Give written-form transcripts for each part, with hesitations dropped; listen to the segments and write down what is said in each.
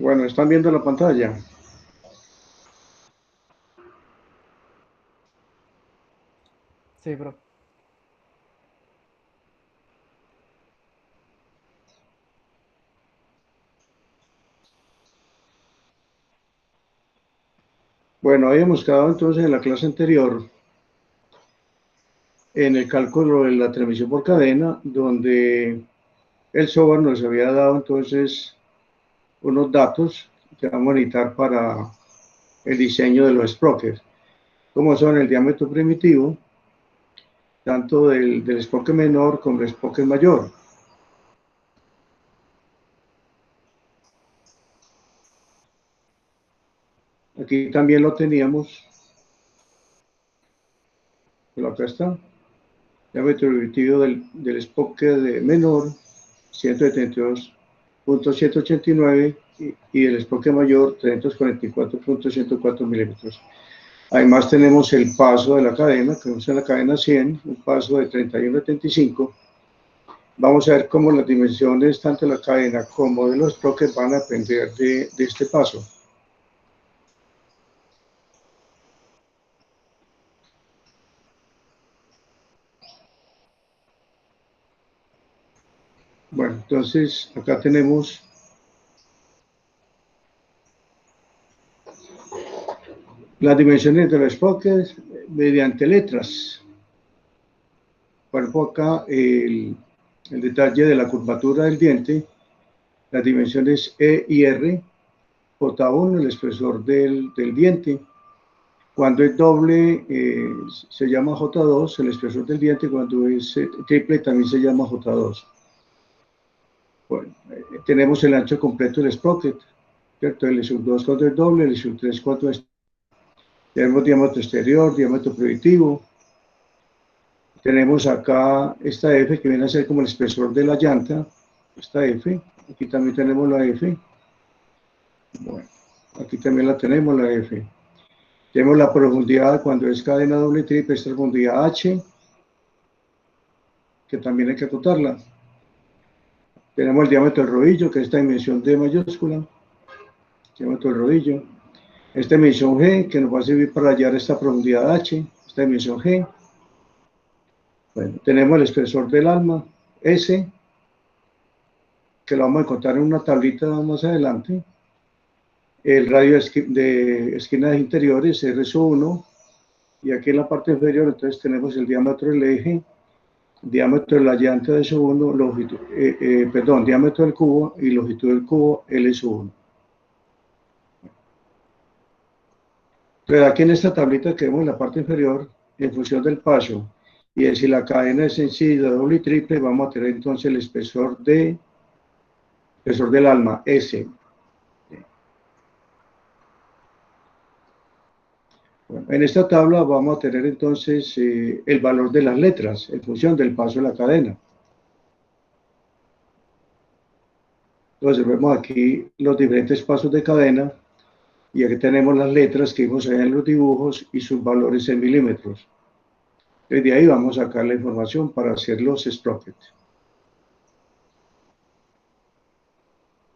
Bueno, ¿están viendo la pantalla? Sí, bro. Bueno, habíamos quedado entonces en la clase anterior en el cálculo de la transmisión por cadena, donde el software nos había dado entonces unos datos que vamos a necesitar para el diseño de los sprockets, como son el diámetro primitivo, tanto del sprocket menor como del sprocket mayor. Aquí también lo teníamos, pero acá está, diámetro primitivo del sprocket de menor, 172.189 y el sprocket mayor 344.104 milímetros. Además tenemos el paso de la cadena, que es la cadena 100, un paso de 31.75. Vamos a ver cómo las dimensiones tanto de la cadena como de los sprockets van a depender de este paso. Bueno, entonces acá tenemos las dimensiones de los sprockets mediante letras. Por ejemplo, acá el detalle de la curvatura del diente, las dimensiones E y R, J1, el espesor del diente. Cuando es doble se llama J2, el espesor del diente. Cuando es triple también se llama J2. Bueno, tenemos el ancho completo del sprocket, ¿cierto? El sub2 cuando es doble, el sub3 cuando es... Tenemos diámetro exterior, diámetro proyectivo. Tenemos acá esta F que viene a ser como el espesor de la llanta, esta F. Aquí también tenemos la F. Bueno, aquí también la tenemos, la F. Tenemos la profundidad cuando es cadena doble triple, esta profundidad H, que también hay que acotarla. Tenemos el diámetro del rodillo, que es esta dimensión D mayúscula, diámetro del rodillo. Esta dimensión G, que nos va a servir para hallar esta profundidad H, esta dimensión G. Bueno, tenemos el espesor del alma, S, que lo vamos a encontrar en una tablita más adelante. El radio de esquinas interiores, R1, y aquí en la parte inferior entonces tenemos el diámetro del eje, diámetro de la llanta de S1, diámetro del cubo y longitud del cubo L1. Pero aquí en esta tablita que vemos en la parte inferior, en función del paso, y de si la cadena es sencilla, doble y triple, vamos a tener entonces el espesor del alma, S. Bueno, en esta tabla vamos a tener entonces el valor de las letras en función del paso de la cadena. Entonces vemos aquí los diferentes pasos de cadena y aquí tenemos las letras que vimos en los dibujos y sus valores en milímetros. Desde ahí vamos a sacar la información para hacer los sprockets.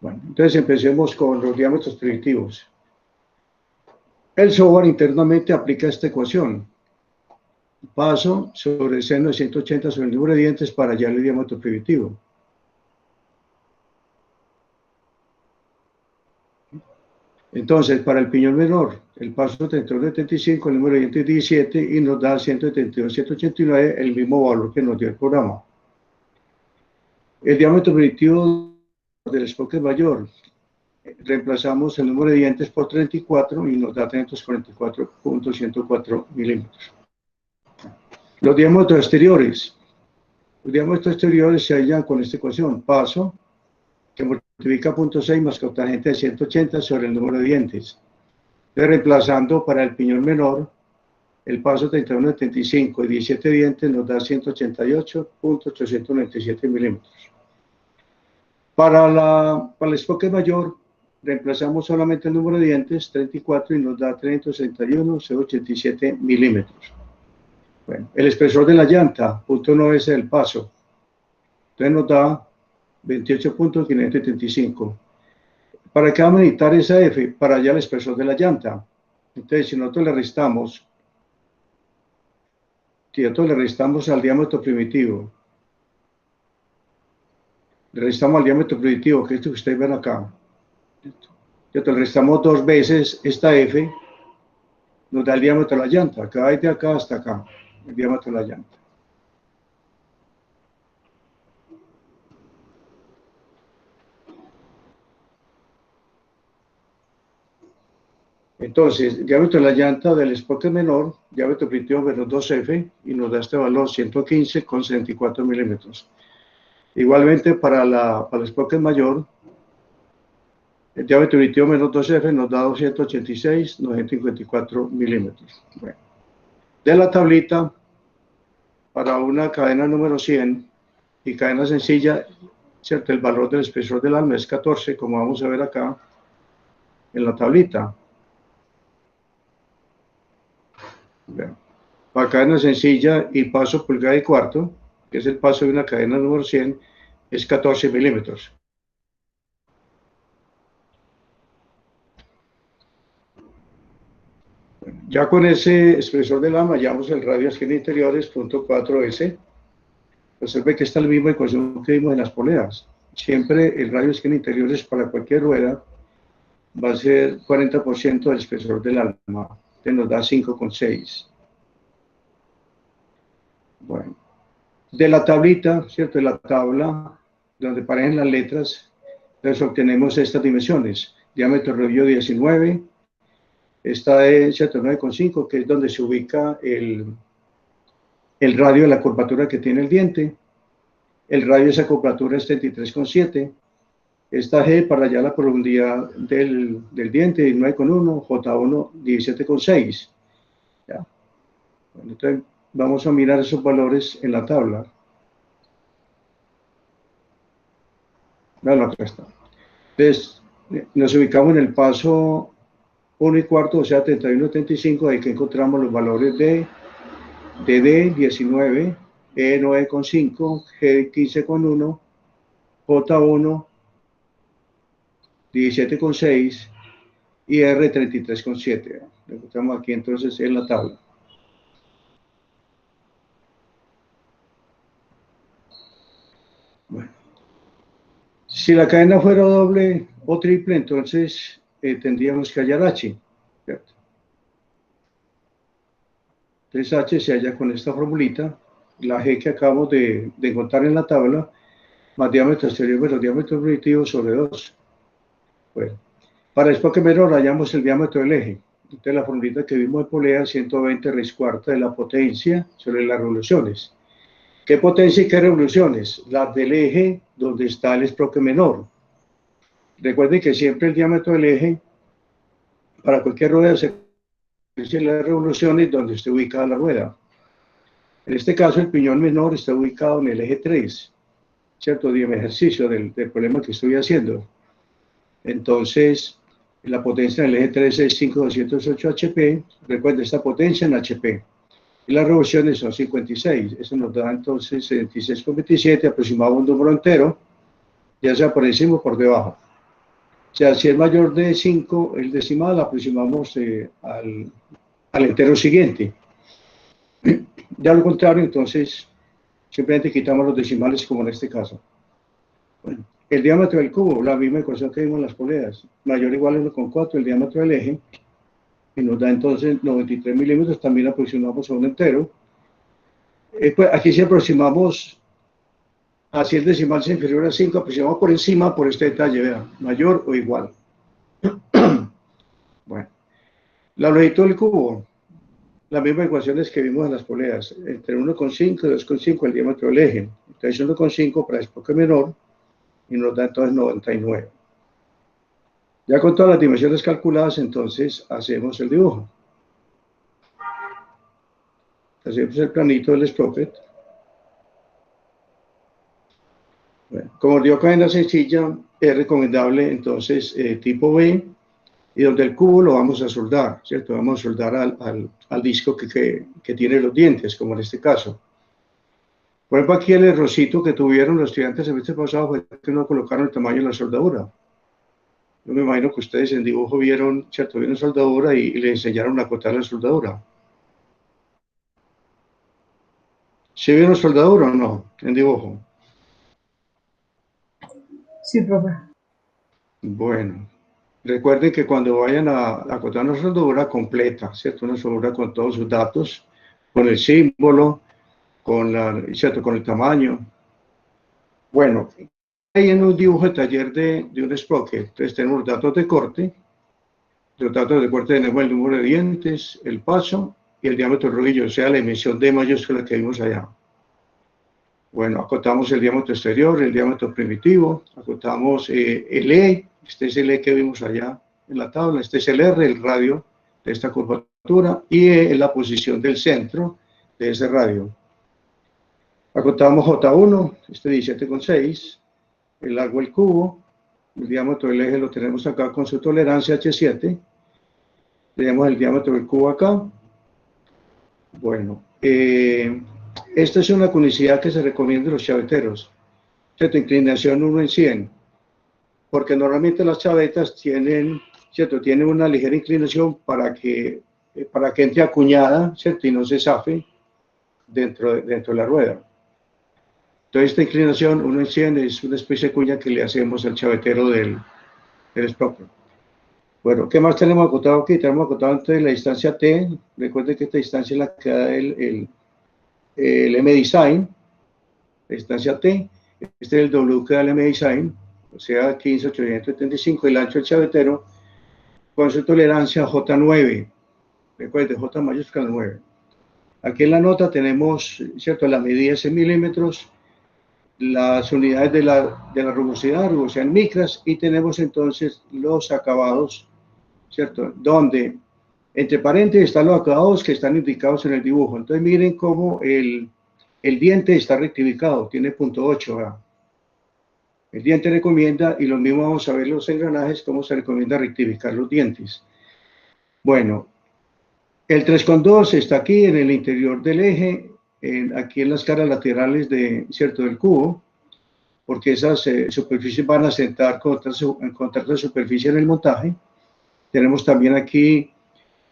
Bueno, entonces empecemos con los diámetros primitivos. El software internamente aplica esta ecuación. Paso sobre el seno de 180 sobre el número de dientes para hallar el diámetro primitivo. Entonces, para el piñón menor, el paso 31.75, el número de dientes 17 y nos da 172.189, el mismo valor que nos dio el programa. El diámetro primitivo del sprocket mayor, reemplazamos el número de dientes por 34 y nos da 344.104 milímetros. Los diámetros exteriores. Los diámetros exteriores se hallan con esta ecuación. Paso, que multiplica 0.6 más cotangente de 180 sobre el número de dientes. Entonces, reemplazando para el piñón menor, el paso 31.75 y 17 dientes nos da 188.897 milímetros. Para el sprocket mayor, reemplazamos solamente el número de dientes, 34, y nos da 361.087 milímetros. Bueno, el espesor de la llanta, punto 9 es el paso. Entonces nos da 28.575. ¿Para qué vamos a necesitar esa F? Para hallar el espesor de la llanta. Entonces, si nosotros le restamos al diámetro primitivo, le restamos al diámetro primitivo, que es esto que ustedes ven acá, le restamos 2 veces esta F, nos da el diámetro de la llanta, acá de acá hasta acá, el diámetro de la llanta. Entonces, el diámetro de la llanta del sprocket menor, diámetro primitivo menos 2F, y nos da este valor 115,74 milímetros. Igualmente, para el sprocket mayor, el diámetro primitivo menos 2F nos da 286,954 milímetros. Bueno, de la tablita, para una cadena número 100 y cadena sencilla, ¿cierto? El valor del espesor del alma es 14, como vamos a ver acá en la tablita. Bueno, para cadena sencilla y paso pulgada y cuarto, que es el paso de una cadena número 100, es 14 milímetros. Bueno, ya con ese espesor del alma hallamos el radio de esquina interiores, punto 4S. Observe que está la misma ecuación que vimos en las poleas. Siempre el radio de esquina interiores para cualquier rueda va a ser 40% del espesor del alma, que nos da 5,6. Bueno, de la tablita, ¿cierto? De la tabla donde aparecen las letras, entonces obtenemos estas dimensiones. Diámetro radio 19, esta es 9,5, que es donde se ubica el radio de la curvatura que tiene el diente. El radio de esa curvatura es 33,7. Esta G para hallar la profundidad del diente, 9,1, J1, 17,6. ¿Ya? Bueno, entonces vamos a mirar esos valores en la tabla. Bueno, acá está. Entonces, nos ubicamos en el paso 1 y cuarto, o sea, 31,35, ahí que encontramos los valores de D 19, E 9,5, G 15,1, J1 17,6 y R 33,7. Lo encontramos aquí entonces en la tabla. Bueno, si la cadena fuera doble o triple, entonces tendríamos que hallar H, ¿cierto? Entonces H se halla con esta formulita, la G que acabamos de encontrar en la tabla, más diámetro exterior menos diámetro primitivo sobre 2. Bueno, para después que menor hallamos el diámetro del eje. Entonces la formulita que vimos de polea, 120 raíz cuarta de la potencia sobre las revoluciones. ¿Qué potencia y qué revoluciones? Las del eje donde está el esproque menor. Recuerden que siempre el diámetro del eje, para cualquier rueda, se dice las revoluciones donde esté ubicada la rueda. En este caso, el piñón menor está ubicado en el eje 3, ¿cierto? Dígame ejercicio del problema que estoy haciendo. Entonces, la potencia en el eje 3 es 5,208 HP. Recuerden esta potencia en HP. Y las revoluciones son 56. Eso nos da entonces 76,27, aproximado un número entero, ya sea por encima o por debajo. O sea, si es mayor de 5, el decimal aproximamos al entero siguiente. Ya lo contrario, entonces, simplemente quitamos los decimales como en este caso. Bueno, el diámetro del cubo, la misma ecuación que vimos en las poleas, mayor o igual a 1,4 el diámetro del eje, y nos da entonces 93 milímetros, también aproximamos a un entero. Pues aquí si aproximamos, así el decimal es inferior a 5, aproximamos por encima por este detalle, vean, mayor o igual. Bueno, la longitud del cubo, las mismas ecuaciones que vimos en las poleas, entre 1,5 y 2,5 el diámetro del eje. Entonces 1,5 para el esproque menor y nos da entonces 99. Ya con todas las dimensiones calculadas, entonces hacemos el dibujo. Hacemos el planito del sprocket. Bueno, como dio cadena sencilla, es recomendable entonces tipo B, y donde el cubo lo vamos a soldar, ¿cierto? Vamos a soldar al disco que tiene los dientes, como en este caso. Por ejemplo, aquí el errorcito que tuvieron los estudiantes el semestre pasado fue que no colocaron el tamaño de la soldadura. Yo me imagino que ustedes en dibujo vieron, ¿cierto? Vieron soldadura y le enseñaron a acotar la soldadura. ¿Sí vieron soldadura o no? En dibujo. Sí, profe. Bueno, recuerden que cuando vayan a acotar una soldadura completa, ¿cierto? Una soldadura con todos sus datos, con el símbolo, ¿cierto? Con el tamaño. Bueno, ahí en un dibujo de taller de un sprocket, entonces tenemos los datos de corte. Los datos de corte tenemos el número de dientes, el paso y el diámetro del rodillo, o sea, la emisión D mayúscula que vimos allá. Bueno, acotamos el diámetro exterior, el diámetro primitivo, acotamos el E, este es el E que vimos allá en la tabla, este es el R, el radio de esta curvatura, y E es la posición del centro de ese radio. Acotamos J1, este 17,6, el largo del cubo, el diámetro del eje lo tenemos acá con su tolerancia H7, tenemos el diámetro del cubo acá. Bueno, esta es una conicidad que se recomienda en los chaveteros, ¿cierto? Inclinación 1 en 100, porque normalmente las chavetas tienen, ¿cierto? Tienen una ligera inclinación para que entre acuñada, ¿cierto? Y no se zafe dentro de la rueda. Entonces esta inclinación 1 en 100 es una especie de cuña que le hacemos al chavetero del sprocket. Bueno, ¿qué más tenemos acotado aquí? Tenemos acotado entonces la distancia T. Recuerden que esta distancia es la que da el M-Design, la distancia T. Este es el W que da el M-Design, o sea, 15,875, el ancho del chavetero, con su tolerancia J9. Recuerden, J mayúscula 9. Aquí en la nota tenemos, ¿cierto? La medida es en milímetros, las unidades de la rugosidad en micras, y tenemos entonces los acabados, ¿cierto? Donde, entre paréntesis, están los acabados que están indicados en el dibujo. Entonces miren cómo el diente está rectificado, tiene 0.8, ¿verdad? El diente recomienda, y lo mismo vamos a ver los engranajes, cómo se recomienda rectificar los dientes. Bueno, el 3,2 está aquí en el interior del eje, aquí en las caras laterales ¿cierto? Del cubo, porque esas superficies van a sentar contra la superficie en el montaje. Tenemos también aquí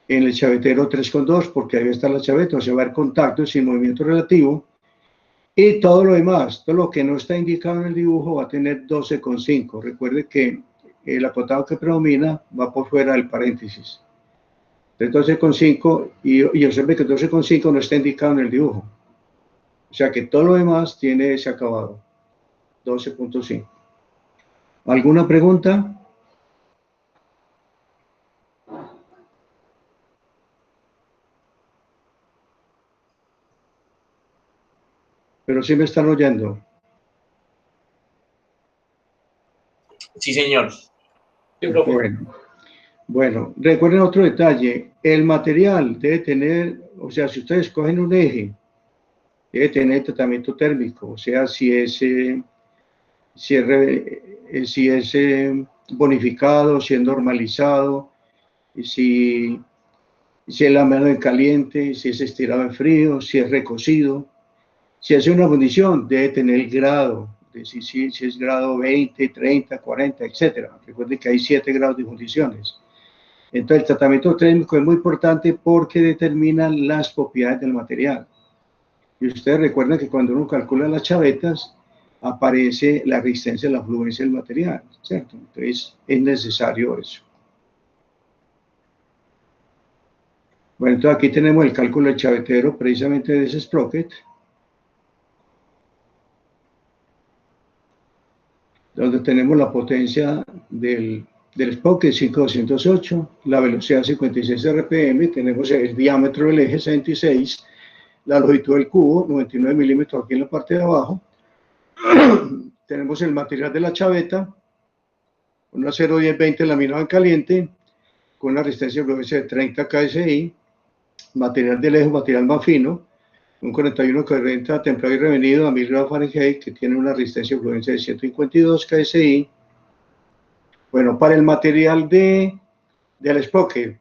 en el chavetero 3,2, porque ahí está la chaveta, o sea, va a haber contacto sin movimiento relativo. Y todo lo demás, todo lo que no está indicado en el dibujo va a tener 12,5. Recuerde que el acotado que predomina va por fuera del paréntesis. Entonces 12,5, y observe que 12,5 no está indicado en el dibujo. O sea que todo lo demás tiene ese acabado, 12,5. ¿Alguna pregunta? Pero sí me están oyendo. Sí, señor. Sí, bueno, recuerden otro detalle. El material debe tener, o sea, si ustedes cogen un eje, debe tener tratamiento térmico, o sea, si es bonificado, si es normalizado, si es laminado en caliente, si es estirado en frío, si es recocido. Si hace una fundición, debe tener el grado, si es grado 20, 30, 40, etc. Recuerden que hay 7 grados de fundiciones. Entonces, el tratamiento térmico es muy importante porque determina las propiedades del material. Y ustedes recuerdan que cuando uno calcula las chavetas, aparece la resistencia a la fluencia del material, ¿cierto? Entonces, es necesario eso. Bueno, entonces aquí tenemos el cálculo del chavetero precisamente de ese sprocket, donde tenemos la potencia del sprocket 5,208, la velocidad 56 RPM, tenemos el diámetro del eje 66, la longitud del cubo 99 milímetros aquí en la parte de abajo. Tenemos el material de la chaveta, una 0,1020 laminado en caliente, con una resistencia de fluencia de 30 KSI, material de eje, material más fino, un 4140 templado y revenido a 1000 grados Fahrenheit, que tiene una resistencia de fluencia de 152 KSI. Bueno, para el material del sprocket,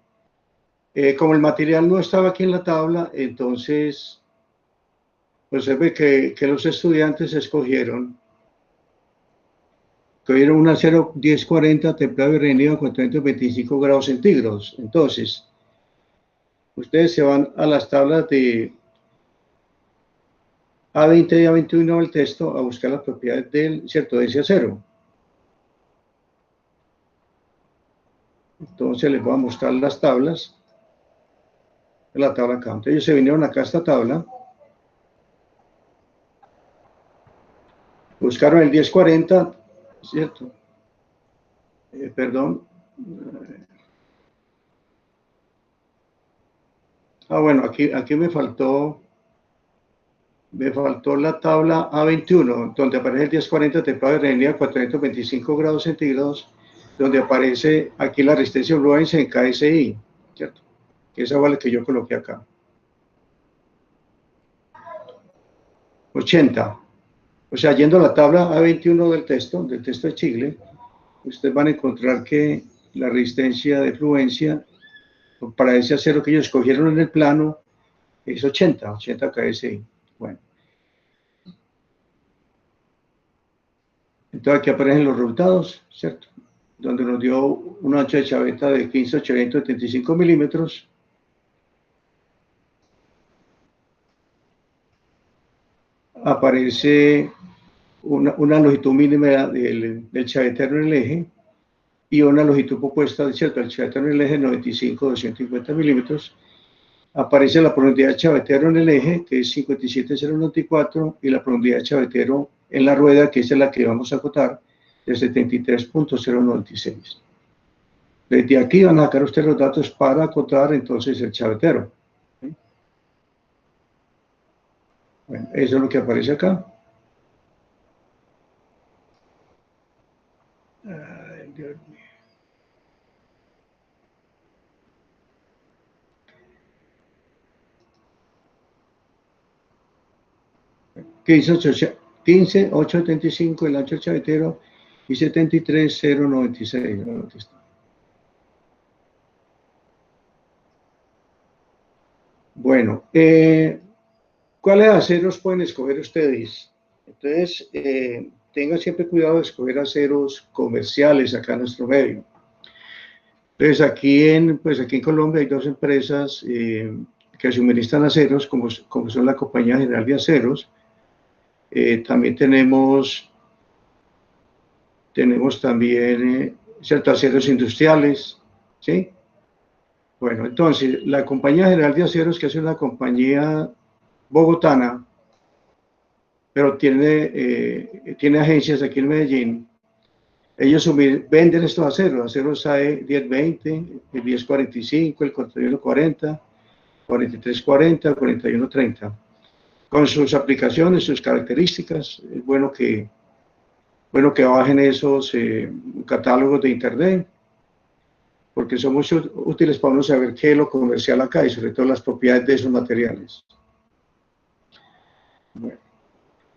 como el material no estaba aquí en la tabla, entonces pues se ve que los estudiantes escogieron Tuvieron un acero 1040 templado y rendido a 425 grados centígrados. Entonces, ustedes se van a las tablas de A20 y A21 del texto a buscar las propiedades del, ¿cierto?, de ese acero. Entonces les voy a mostrar las tablas. La tabla acá. Entonces ellos se vinieron acá a esta tabla. Buscaron el 1040, ¿cierto? Perdón. Bueno, aquí me faltó la tabla A21, donde aparece el 1040 templado de rendido a 425 grados centígrados, donde aparece aquí la resistencia Rubens en KSI, ¿cierto? Que esa vale que yo coloqué acá. 80. O sea, yendo a la tabla A21 del texto de Chile, ustedes van a encontrar que la resistencia de fluencia para ese acero que ellos escogieron en el plano es 80 KSI. Bueno. Entonces aquí aparecen los resultados, ¿cierto? Donde nos dio un ancho de chaveta de 15.875 milímetros. Aparece una longitud mínima del chavetero en el eje y una longitud opuesta, ¿cierto?, el chavetero en el eje 95-250 milímetros. Aparece la profundidad del chavetero en el eje, que es 57,094, y la profundidad del chavetero en la rueda, que es la que vamos a acotar, de 73.096. Desde aquí van a sacar ustedes los datos para acotar entonces el chavetero. ¿Sí? Bueno, eso es lo que aparece acá. Ay, Dios mío. 15.875 el ancho del chavetero y 73,096. Bueno, ¿cuáles aceros pueden escoger ustedes? Entonces, tengan siempre cuidado de escoger aceros comerciales acá en nuestro medio. Entonces, aquí en Colombia hay dos empresas que suministran aceros, como son la Compañía General de Aceros. También tenemos también ciertos aceros industriales, ¿sí? Bueno, entonces, la Compañía General de Aceros, que es una compañía bogotana, pero tiene agencias aquí en Medellín, ellos venden estos aceros AE 1020, el 1045, el 4140, 4340, 4130, con sus aplicaciones, sus características. Es bueno que bajen esos catálogos de internet, porque son muy útiles para uno saber qué es lo comercial acá y sobre todo las propiedades de esos materiales. Bueno.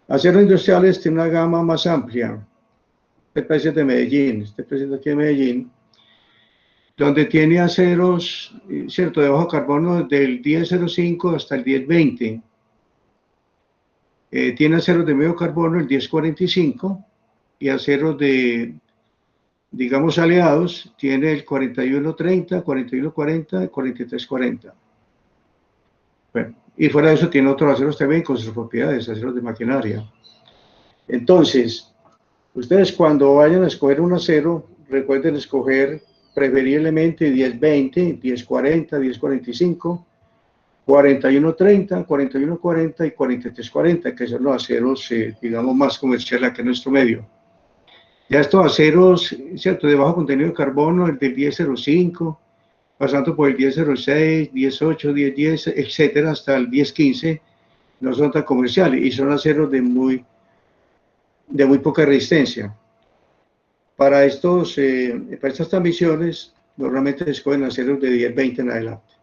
Aceros industriales tiene una gama más amplia. Este precio de Medellín, aquí de Medellín, donde tiene aceros, ¿cierto?, de bajo carbono del 1005 hasta el 1020. Tiene aceros de medio carbono, el 1045, y aceros de, digamos, aliados, tiene el 4130, 4140 y 4340. Bueno, y fuera de eso tiene otros aceros también con sus propiedades, aceros de maquinaria. Entonces, ustedes cuando vayan a escoger un acero, recuerden escoger preferiblemente 1020, 1040, 1045, 4130, 4140 y 4340, que son los aceros, digamos, más comerciales aquí en nuestro medio. Ya estos aceros, ¿cierto?, de bajo contenido de carbono, el del 1005, pasando por el 1006, 1008, 1010, etcétera, hasta el 1015, no son tan comerciales y son aceros de muy poca resistencia. Para estas transmisiones, normalmente se escogen aceros de 1020 en adelante.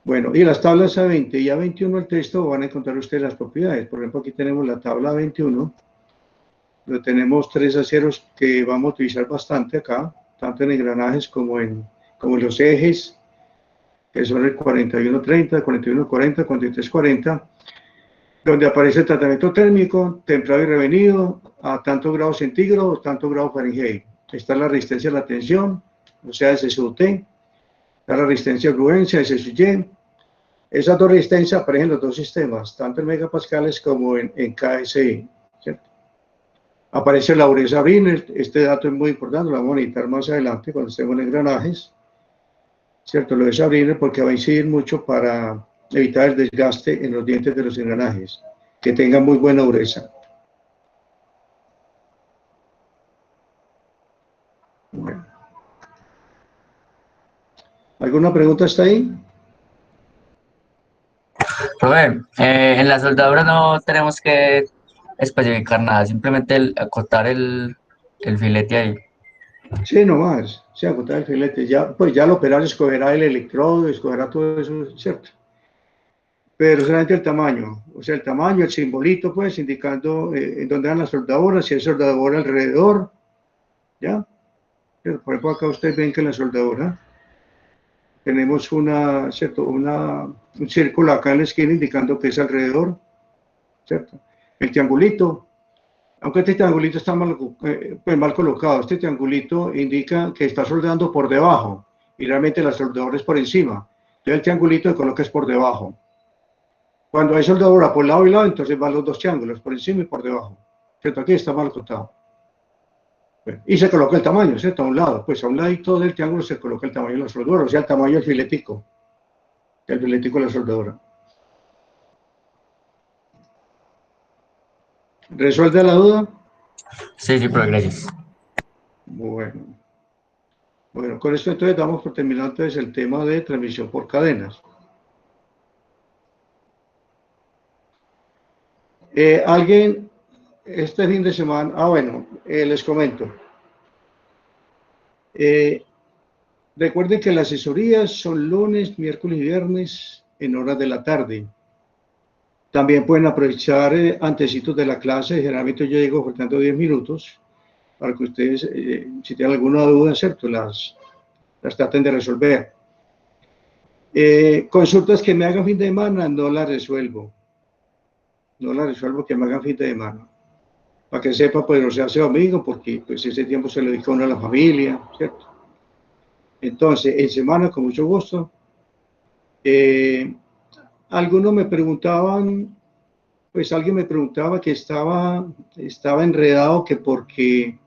Bueno, y las tablas A20 y A21 del texto van a encontrar ustedes las propiedades. Por ejemplo, aquí tenemos la tabla A21, donde tenemos tres aceros que vamos a utilizar bastante acá, tanto en engranajes como en los ejes, que son el 4130, 4140, 4340. donde aparece el tratamiento térmico, templado y revenido, a tantos grados centígrados, tantos grados Fahrenheit. Está la resistencia a la tensión, o sea, SSUT, está la resistencia a fluencia, SSY. Esas dos resistencias aparecen en los dos sistemas, tanto en megapascales como en KSI, ¿cierto? Aparece la dureza Brinner, este dato es muy importante, lo vamos a necesitar más adelante cuando estemos en engranajes, ¿cierto? Lo de Sabrina porque va a incidir mucho para evitar el desgaste en los dientes de los engranajes, que tengan muy buena dureza. Bueno. ¿Alguna pregunta hasta ahí? Profe, en la soldadura no tenemos que especificar nada, simplemente acotar el filete ahí. Sí, nomás, sí, acotar el filete. Ya, pues ya el operario escogerá el electrodo, escogerá todo eso, ¿cierto? Pero solamente el tamaño, o sea, el tamaño, el simbolito, pues, indicando en dónde van las soldaduras, si hay soldadura alrededor, ¿ya? Pero por ejemplo, acá ustedes ven que en la soldadura tenemos ¿cierto? Un círculo acá en la esquina indicando que es alrededor, ¿cierto? El triangulito, aunque este triangulito está mal colocado, este triangulito indica que está soldando por debajo y realmente la soldadura es por encima. Entonces el triangulito se coloca es por debajo. Cuando hay soldadura por lado y lado, entonces van los dos triángulos, por encima y por debajo. ¿Cierto? Aquí está mal cortado. Bueno, y se coloca el tamaño, ¿cierto? A un lado, pues a un ladito del triángulo se coloca el tamaño de la soldadura, o sea, el tamaño del filetico. El filetico de la soldadura. ¿Resuelve la duda? Sí, sí, profe, gracias. Bueno. Bueno, con esto entonces damos por terminado entonces el tema de transmisión por cadenas. ¿Alguien este fin de semana? Bueno, les comento. Recuerden que las asesorías son lunes, miércoles y viernes en horas de la tarde. También pueden aprovechar antecitos de la clase. Generalmente yo llego faltando 10 minutos para que ustedes, si tienen alguna duda, ¿cierto? Las traten de resolver. Consultas que me hagan fin de semana, no las resuelvo. No las resuelvo que me hagan fin de semana. Para que sepa, pues, no se hace domingo, porque pues ese tiempo se le dedica uno a la familia, ¿cierto? Entonces, en semana, con mucho gusto. Algunos me preguntaban, pues alguien me preguntaba que estaba enredado que porque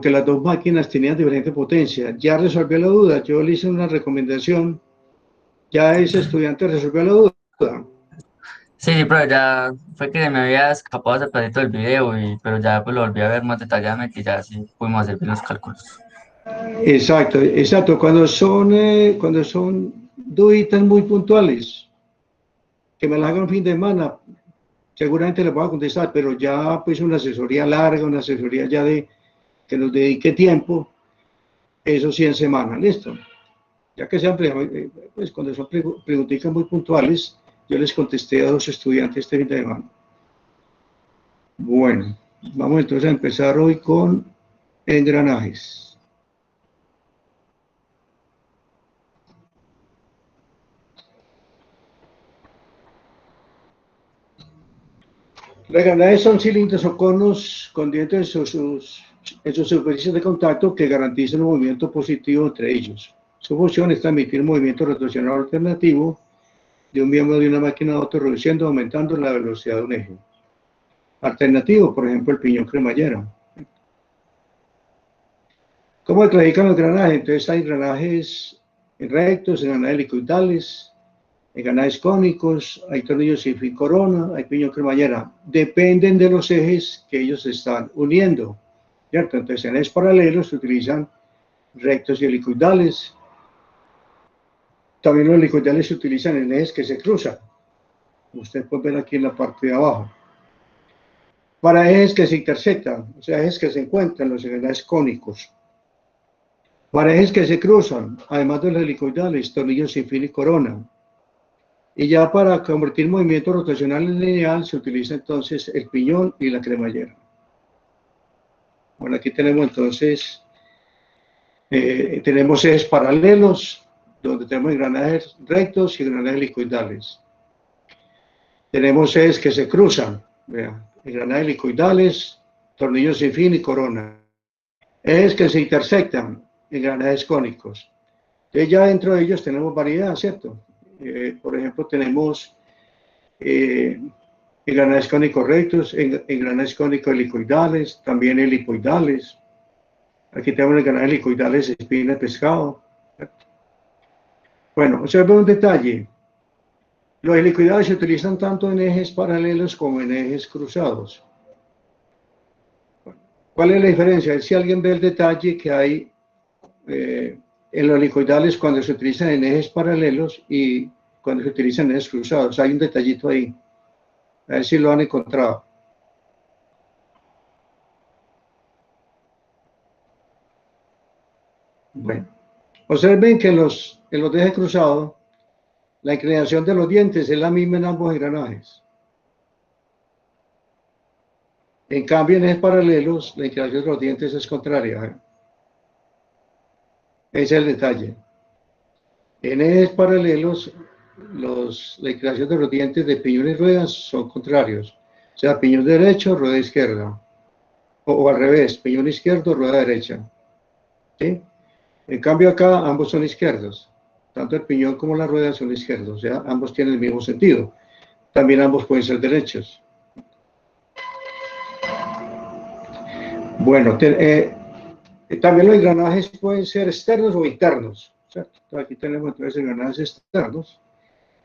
las dos máquinas tenían diferente potencia. Ya resolvió la duda, yo le hice una recomendación, ya ese estudiante resolvió la duda. Sí, sí, profe, ya fue que se me había escapado ese pedacito del video, pero ya pues lo volví a ver más detalladamente y ya sí pudimos hacer bien los cálculos. Exacto, exacto. Cuando son duditas muy puntuales, que me las hagan fin de semana, seguramente les voy a contestar, pero ya pues una asesoría larga, una asesoría ya de que nos dedique tiempo, eso sí en semana, listo. Ya que sean, pues cuando son preguntitas muy puntuales, yo les contesté a 2 estudiantes este fin de semana. Bueno, vamos entonces a empezar hoy con engranajes. Los engranajes son cilindros o conos con dientes en sus superficies de contacto que garantizan un movimiento positivo entre ellos. Su función es transmitir movimiento rotacional alternativo de un miembro de una máquina a otro, reduciendo o aumentando la velocidad de un eje. Alternativo, por ejemplo, el piñón cremallera. ¿Cómo se clasifican los engranajes? Entonces hay engranajes rectos, engranajes helicoidales, engranajes cónicos, hay tornillos sin fin corona, hay piñón cremallera. Dependen de los ejes que ellos están uniendo, ¿cierto? Entonces en ejes paralelos se utilizan rectos y helicoidales. También los helicoidales se utilizan en ejes que se cruzan. Ustedes pueden ver aquí en la parte de abajo. Para ejes que se intersectan, o sea, ejes que se encuentran, los engranajes cónicos. Para ejes que se cruzan, además de los helicoidales, tornillos sin fin y corona. Y ya para convertir movimiento rotacional en lineal se utiliza entonces el piñón y la cremallera. Bueno, aquí tenemos entonces, tenemos ejes paralelos, donde tenemos engranajes rectos y engranajes helicoidales. Tenemos ejes que se cruzan, vean, engranajes helicoidales, tornillos sin fin y corona. Ejes que se intersectan, engranajes cónicos. Entonces ya dentro de ellos tenemos variedad, ¿cierto? Por ejemplo, tenemos engranajes cónicos rectos, engranajes cónicos helicoidales, también helicoidales. Aquí tenemos engranajes helicoidales de espina de pescado. Bueno, observen un detalle. Los helicoidales se utilizan tanto en ejes paralelos como en ejes cruzados. ¿Cuál es la diferencia? Si alguien ve el detalle que hay en los helicoidales cuando se utilizan en ejes paralelos y cuando se utilizan en ejes cruzados, hay un detallito ahí. A ver si lo han encontrado. Bueno, observen que en los ejes cruzados, la inclinación de los dientes es la misma en ambos engranajes. En cambio, en ejes paralelos, la inclinación de los dientes es contraria. Ese es el detalle. En ejes paralelos, la inclinación de los dientes de piñón y ruedas son contrarios. O sea, piñón derecho, rueda izquierda. O al revés, piñón izquierdo, rueda derecha. ¿Sí? En cambio acá, ambos son izquierdos. Tanto el piñón como la rueda son izquierdos. O sea, ambos tienen el mismo sentido. También ambos pueden ser derechos. Bueno, también los engranajes pueden ser externos o internos. ¿Cierto? Aquí tenemos entonces engranajes externos,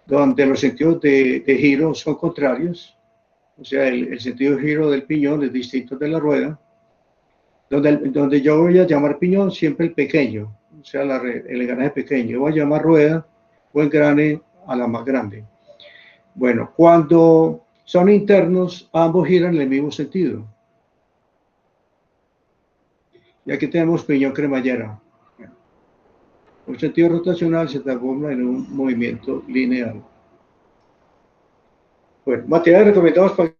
donde los sentidos de giro son contrarios. O sea, el sentido de giro del piñón es distinto de la rueda. Donde yo voy a llamar piñón siempre el pequeño, o sea, el engranaje pequeño. Yo voy a llamar rueda o engrane a la más grande. Bueno, cuando son internos, ambos giran en el mismo sentido. Y aquí tenemos piñón cremallera. Un sentido rotacional se transforma en un movimiento lineal. Bueno, materiales recomendados para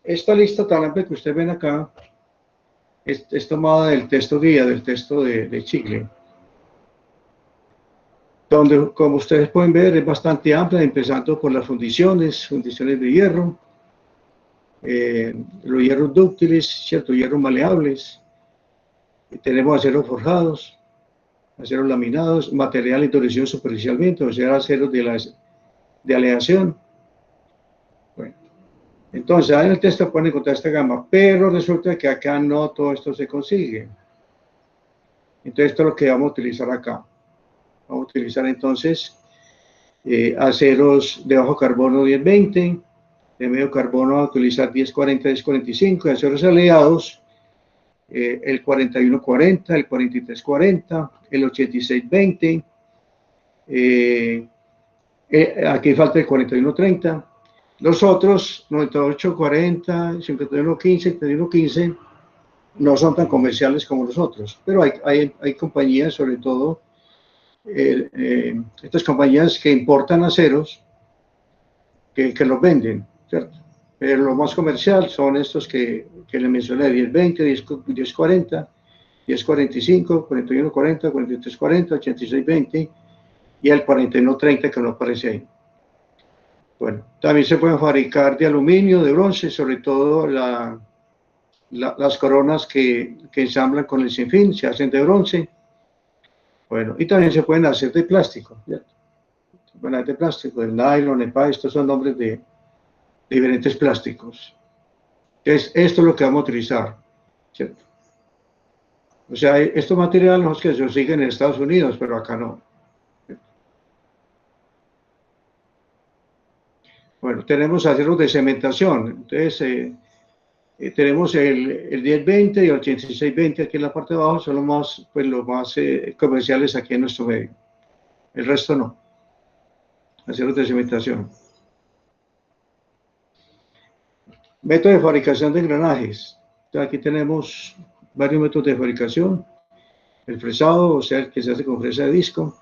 esta lista tan amplia que ustedes ven acá es tomada del texto guía, del texto de Chicle, donde, como ustedes pueden ver, es bastante amplia, empezando por las fundiciones de hierro, los hierros dúctiles, ¿cierto? Hierros maleables, tenemos aceros forjados, aceros laminados, material endurecido superficialmente, o sea, aceros de aleación. Bueno, entonces, ahí en el texto pueden encontrar esta gama, pero resulta que acá no todo esto se consigue. Entonces, esto es lo que vamos a utilizar acá. Vamos a utilizar entonces aceros de bajo carbono 1020, de medio carbono vamos a utilizar 1040, 1045, y aceros aliados el 4140, el 4340, el 8620, aquí falta el 4130. Los otros, 9840, 5115, 3115, no son tan comerciales como los otros, pero hay compañías, sobre todo, estas compañías que importan aceros, que los venden, ¿cierto? Pero lo más comercial son estos que le mencioné, 1020, 1040, 1045, 4140, 4340, 8620 y el 4130 que no aparece ahí. Bueno, también se pueden fabricar de aluminio, de bronce, sobre todo las coronas que ensamblan con el sinfín, se hacen de bronce. Bueno, y también se pueden hacer de plástico, ¿cierto? Se pueden hacer de plástico, el nylon, el PA, estos son nombres de diferentes plásticos. Esto es lo que vamos a utilizar, ¿cierto? O sea, estos materiales los que se consiguen en Estados Unidos, pero acá no. Bueno, tenemos aceros de cementación. Entonces, tenemos el 1020 y el 8620 aquí en la parte de abajo, son los más comerciales aquí en nuestro medio. El resto no. Aceros de cementación. Método de fabricación de engranajes. Entonces, aquí tenemos varios métodos de fabricación. El fresado, o sea, el que se hace con fresa de disco.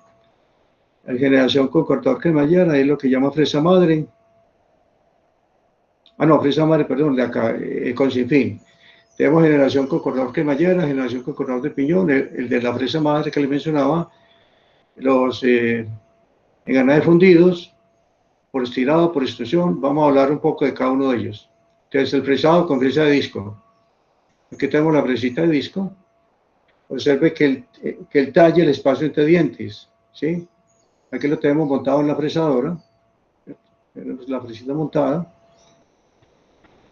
La generación con cortador cremallera, es lo que llama fresa madre. Fresa madre, perdón, de acá, con sinfín. Tenemos generación con cortador cremallera, generación con cortador de piñón, el de la fresa madre que les mencionaba, los engranajes fundidos, por estirado, por extrusión. Vamos a hablar un poco de cada uno de ellos. Entonces, el fresado con fresa de disco. Aquí tenemos la fresita de disco. Observe que el talle, el espacio entre dientes, ¿sí? Aquí lo tenemos montado en la fresadora. Tenemos la fresita montada.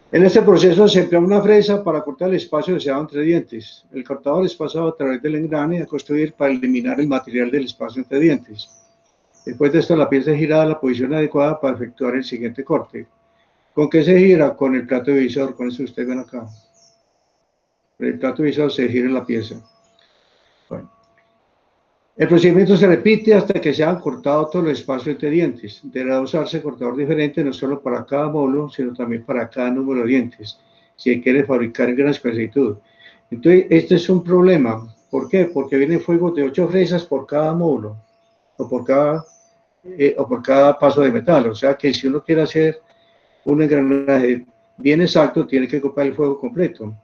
En este proceso se emplea una fresa para cortar el espacio deseado entre dientes. El cortador es pasado a través del engrane a construir para eliminar el material del espacio entre dientes. Después de esto, la pieza es girada a la posición adecuada para efectuar el siguiente corte. ¿Con qué se gira? Con el plato divisor, con eso ustedes ven acá. Con el plato divisor se gira la pieza. Bueno. El procedimiento se repite hasta que se han cortado todo el espacio entre dientes. Deberá usarse cortador diferente no solo para cada módulo, sino también para cada número de dientes, si se quiere fabricar en gran exactitud. Entonces, este es un problema. ¿Por qué? Porque vienen fuegos de 8 fresas por cada módulo, o por cada paso de metal. O sea que si uno quiere hacer un engranaje bien exacto, tiene que ocupar el fuego completo.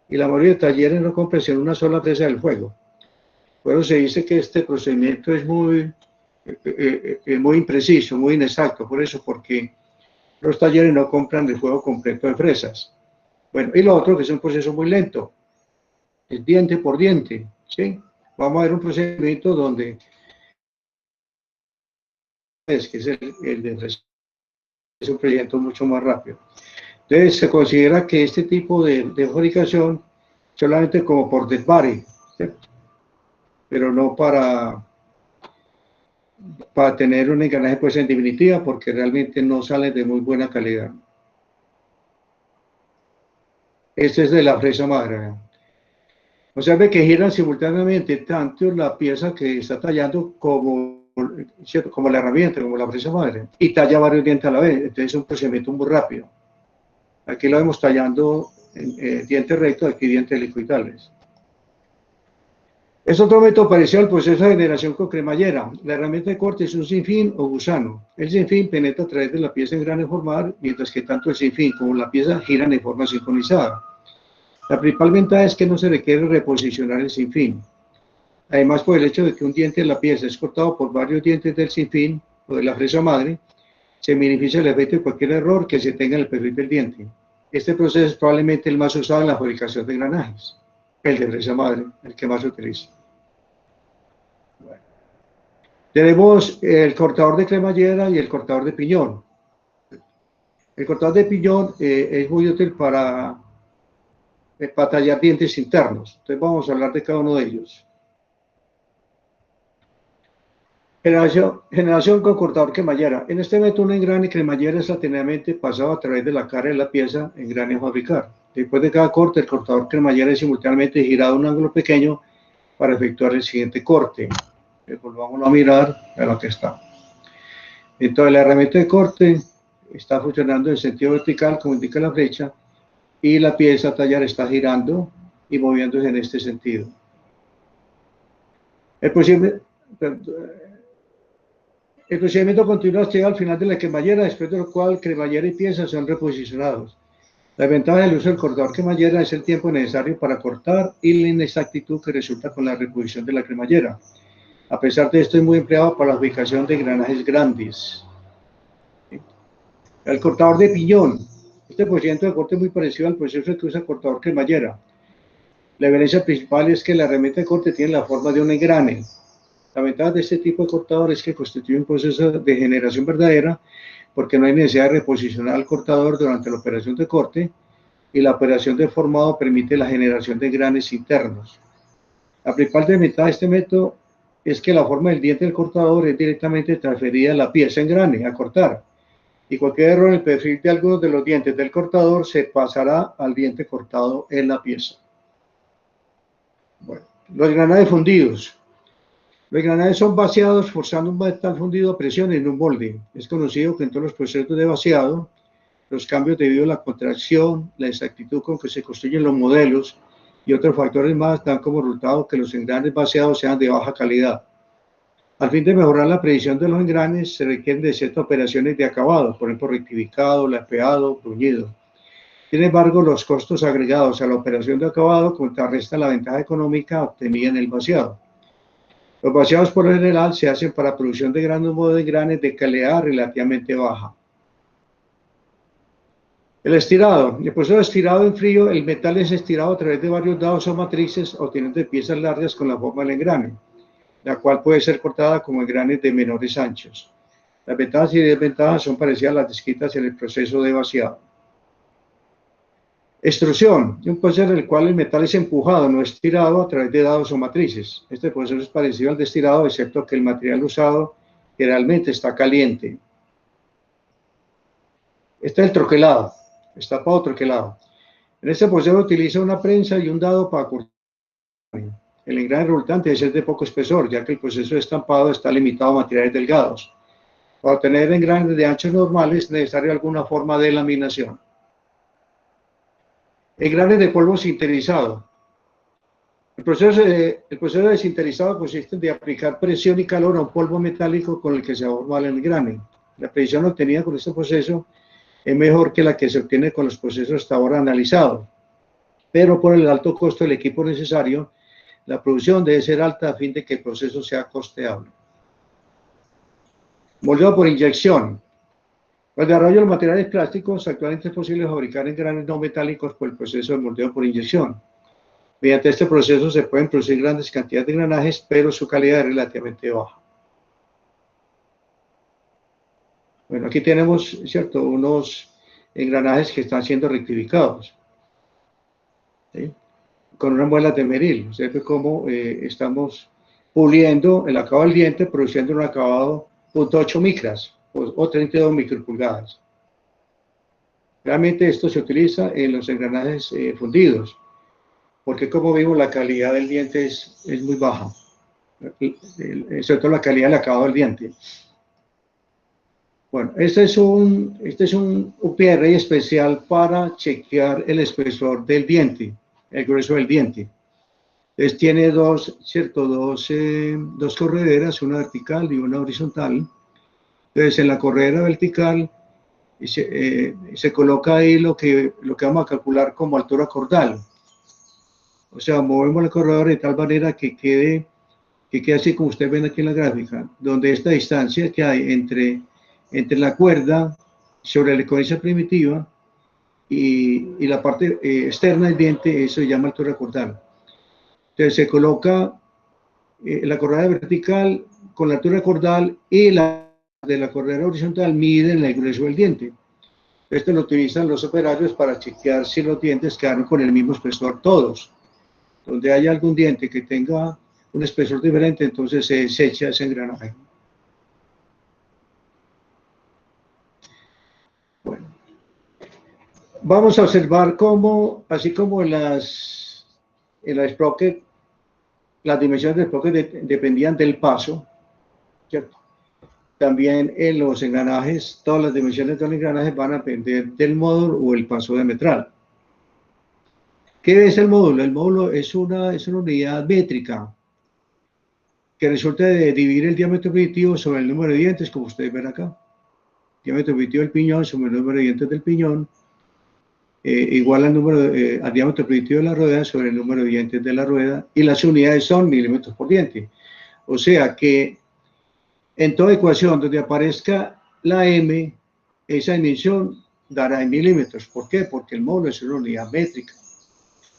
Y la mayoría de talleres no compran sino una sola fresa del fuego. Bueno, se dice que este procedimiento es muy impreciso, muy inexacto, por eso, porque los talleres no compran el fuego completo de fresas. Bueno, y lo otro, que es un proceso muy lento, es diente por diente, ¿sí? Vamos a ver un procedimiento donde, que es el de fresa, es un procedimiento mucho más rápido. Entonces, se considera que este tipo de fabricación, solamente como por desvare, ¿sí? Pero no para tener un engranaje pues en definitiva, porque realmente no sale de muy buena calidad. Este es de la fresa madre. Observe que giran simultáneamente tanto la pieza que está tallando como la herramienta, como la fresa madre, y talla varios dientes a la vez. Entonces es un procedimiento muy rápido. Aquí lo vemos tallando dientes rectos, aquí dientes helicoidales. Es otro método parecido al proceso de generación con cremallera. La herramienta de corte es un sinfín o gusano. El sinfín penetra a través de la pieza en engrane formar, mientras que tanto el sinfín como la pieza giran en forma sincronizada. La principal ventaja es que no se requiere reposicionar el sinfín. Además, por el hecho de que un diente de la pieza es cortado por varios dientes del sinfín o de la fresa madre, se minimiza el efecto de cualquier error que se tenga en el perfil del diente. Este proceso es probablemente el más usado en la fabricación de engranajes. El de fresa madre, el que más se utiliza. Bueno. Tenemos el cortador de cremallera y el cortador de piñón. El cortador de piñón es muy útil para tallar dientes internos. Entonces vamos a hablar de cada uno de ellos. Generación con cortador cremallera. En este método, un engrane cremallera es lateralmente pasado a través de la cara de la pieza engrane a fabricar. Después de cada corte, el cortador cremallera es simultáneamente girado a un ángulo pequeño para efectuar el siguiente corte. Volvamos a mirar a lo que está. Entonces, la herramienta de corte está funcionando en sentido vertical, como indica la flecha, y la pieza a tallar está girando y moviéndose en este sentido. El procedimiento continúa hasta llegar al final de la cremallera, después de lo cual cremallera y pieza son reposicionados. La ventaja del uso del cortador cremallera es el tiempo necesario para cortar y la inexactitud que resulta con la reposición de la cremallera. A pesar de esto, es muy empleado para la fabricación de engranajes grandes. El cortador de piñón. Este procedimiento de corte es muy parecido al proceso que usa el cortador cremallera. La diferencia principal es que la herramienta de corte tiene la forma de un engrane. La ventaja de este tipo de cortador es que constituye un proceso de generación verdadera, porque no hay necesidad de reposicionar al cortador durante la operación de corte, y la operación de formado permite la generación de engranes internos. La principal desventaja de este método es que la forma del diente del cortador es directamente transferida a la pieza engrane a cortar, y cualquier error en el perfil de algunos de los dientes del cortador se pasará al diente cortado en la pieza. Bueno, los engranajes fundidos. Los engranajes son vaciados forzando un metal fundido a presión en un molde. Es conocido que en todos los procesos de vaciado, los cambios debido a la contracción, la exactitud con que se construyen los modelos y otros factores más dan como resultado que los engranes vaciados sean de baja calidad. Al fin de mejorar la precisión de los engranes, se requieren de ciertas operaciones de acabado, por ejemplo, rectificado, lapeado, bruñido. Sin embargo, los costos agregados a la operación de acabado contrarrestan la ventaja económica obtenida en el vaciado. Los vaciados por lo general se hacen para producción de granos de engranes de calidad relativamente baja. El estirado. En el proceso de estirado en frío, el metal es estirado a través de varios dados o matrices, obteniendo piezas largas con la forma del engrane, la cual puede ser cortada como engranes de menores anchos. Las ventajas y desventajas son parecidas a las descritas en el proceso de vaciado. Extrusión, un proceso en el cual el metal es empujado, no estirado, a través de dados o matrices. Este proceso es parecido al de estirado, excepto que el material usado generalmente está caliente. Este es el troquelado, destapado troquelado. En este proceso se utiliza una prensa y un dado para cortar. El engrane resultante debe ser de poco espesor, ya que el proceso de estampado está limitado a materiales delgados. Para obtener engranes de anchos normales es necesaria alguna forma de laminación. Engranes de polvo sinterizado. El proceso de sinterizado consiste en aplicar presión y calor a un polvo metálico con el que se forma el engrane. La precisión obtenida con este proceso es mejor que la que se obtiene con los procesos hasta ahora analizados, pero por el alto costo del equipo necesario, la producción debe ser alta a fin de que el proceso sea costeable. Moldeo por inyección. Para el desarrollo de los materiales plásticos, actualmente es posible fabricar engranes no metálicos por el proceso de moldeo por inyección. Mediante este proceso se pueden producir grandes cantidades de engranajes, pero su calidad es relativamente baja. Bueno, aquí tenemos, ¿cierto?, unos engranajes que están siendo rectificados, ¿sí?, con una muela de meril. Ustedes ven cómo estamos puliendo el acabado del diente, produciendo un acabado 0.8 micras o 32 micropulgadas. Realmente esto se utiliza en los engranajes fundidos, porque como vimos la calidad del diente es muy baja, sobre todo la calidad del acabado del diente. Bueno, este es un UPRI especial para chequear el espesor del diente, el grueso del diente. Entonces tiene dos correderas, una vertical y una horizontal. Entonces en la corredera vertical se coloca ahí lo que vamos a calcular como altura cordal. O sea, movemos el corredor de tal manera que quede así como ustedes ven aquí en la gráfica, donde esta distancia que hay entre la cuerda sobre la cornisa primitiva y la parte externa del diente, eso se llama altura cordal. Entonces se coloca la corredera vertical con la altura cordal y la de la corredera horizontal miden el grueso del diente. Esto lo utilizan los operarios para chequear si los dientes quedaron con el mismo espesor todos. Donde haya algún diente que tenga un espesor diferente, entonces se desecha ese engranaje. Bueno, vamos a observar cómo, así como en las sprocket, las dimensiones del sprocket dependían del paso, ¿cierto? También en los engranajes, todas las dimensiones de los engranajes van a depender del módulo o el paso diametral. ¿Qué es el módulo? El módulo es una unidad métrica que resulta de dividir el diámetro primitivo sobre el número de dientes, como ustedes ven acá. Diámetro primitivo del piñón sobre el número de dientes del piñón, igual al diámetro primitivo de la rueda sobre el número de dientes de la rueda, y las unidades son milímetros por diente. O sea que en toda ecuación donde aparezca la M, esa dimensión dará en milímetros. ¿Por qué? Porque el módulo es una unidad métrica.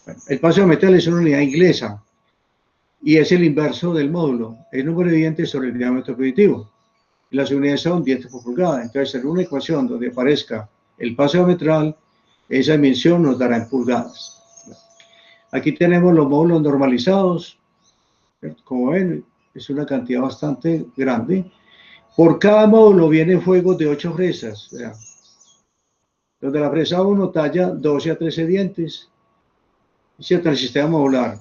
Bueno, el paso de metal es una unidad inglesa y es el inverso del módulo, el número de dientes sobre el diámetro primitivo. Y las unidades son dientes por pulgada. Entonces, en una ecuación donde aparezca el paso diametral, esa dimensión nos dará en pulgadas. Aquí tenemos los módulos normalizados. Como ven, es una cantidad bastante grande. Por cada módulo vienen fuegos de 8 fresas. Vean. Donde la fresa 1 talla 12 a 13 dientes. ¿Cierto? El sistema modular.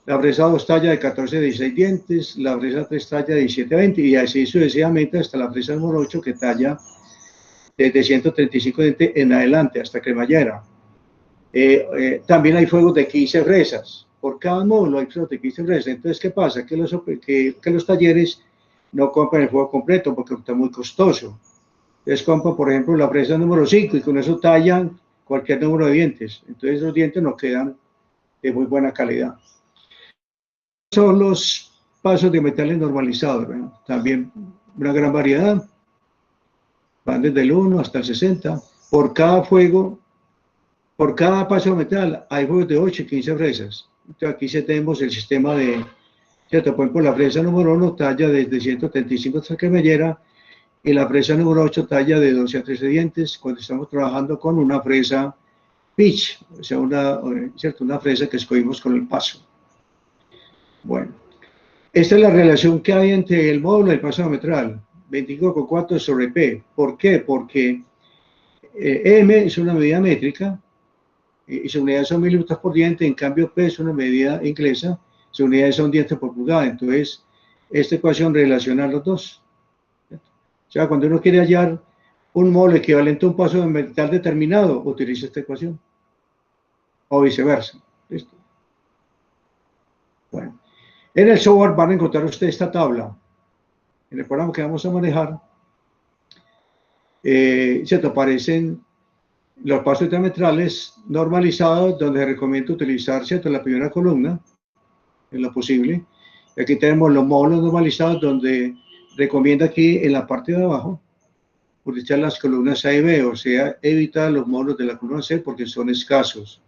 La fresa 2 talla de 14 a 16 dientes, la fresa 3 talla de 17 a 20 y así sucesivamente hasta la fresa número 8 que talla desde 135 dientes en adelante hasta cremallera. También hay fuegos de 15 fresas. Por cada módulo hay fuegos de 15 fresas. Entonces, ¿qué pasa? Que los talleres no compran el fuego completo porque está muy costoso. Entonces compran, por ejemplo, la fresa número 5 y con eso tallan cualquier número de dientes. Entonces los dientes no quedan de muy buena calidad. Son los pasos de metales normalizados, ¿no? También una gran variedad, van desde el 1 hasta el 60. Por cada paso de metal hay fuegos de 8 y 15 fresas. Entonces aquí sí tenemos el sistema de, ¿cierto? Por ejemplo, la fresa número 1 talla desde 135 hasta cremallera, y la fresa número 8 talla de 12 a 13 dientes cuando estamos trabajando con una fresa pitch, o sea, ¿cierto? Una fresa que escogimos con el paso. Bueno, esta es la relación que hay entre el módulo y el paso diametral, 25,4 sobre P. ¿Por qué? Porque M es una medida métrica y sus unidades son milímetros por diente, en cambio P es una medida inglesa, sus unidades son dientes por pulgada. Entonces, esta ecuación relaciona los dos. O sea, cuando uno quiere hallar un módulo equivalente a un paso de metal determinado, utiliza esta ecuación. O viceversa. ¿Listo? Bueno, en el software van a encontrar ustedes esta tabla. En el programa que vamos a manejar, ¿cierto? Aparecen los pasos diametrales normalizados, donde se recomienda utilizar, ¿cierto?, la primera columna, en lo posible. Y aquí tenemos los módulos normalizados, donde recomienda aquí en la parte de abajo utilizar las columnas A y B, o sea, evitar los módulos de la columna C porque son escasos.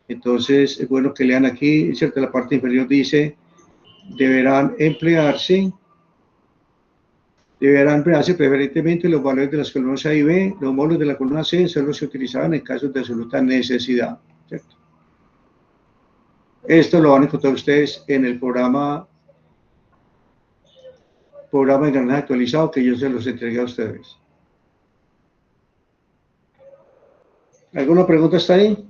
Entonces, es bueno que lean aquí, ¿cierto? La parte inferior dice, deberán emplearse preferentemente los valores de las columnas A y B. Los módulos de la columna C solo se utilizaban en casos de absoluta necesidad, ¿cierto? Esto lo van a encontrar ustedes en el programa de engranaje actualizado que yo se los entregué a ustedes. ¿Alguna pregunta está ahí?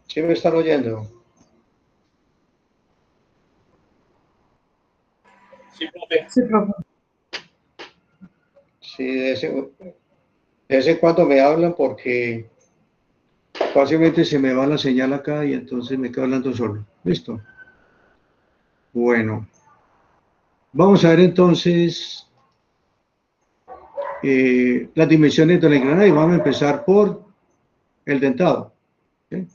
¿Sí me están oyendo? Sí, profe. Sí, profe. Sí, de vez en cuando me hablan porque fácilmente se me va la señal acá y entonces me quedo hablando solo. ¿Listo? Bueno. Vamos a ver entonces las dimensiones del engranaje. Vamos a empezar por el dentado. ¿Sí?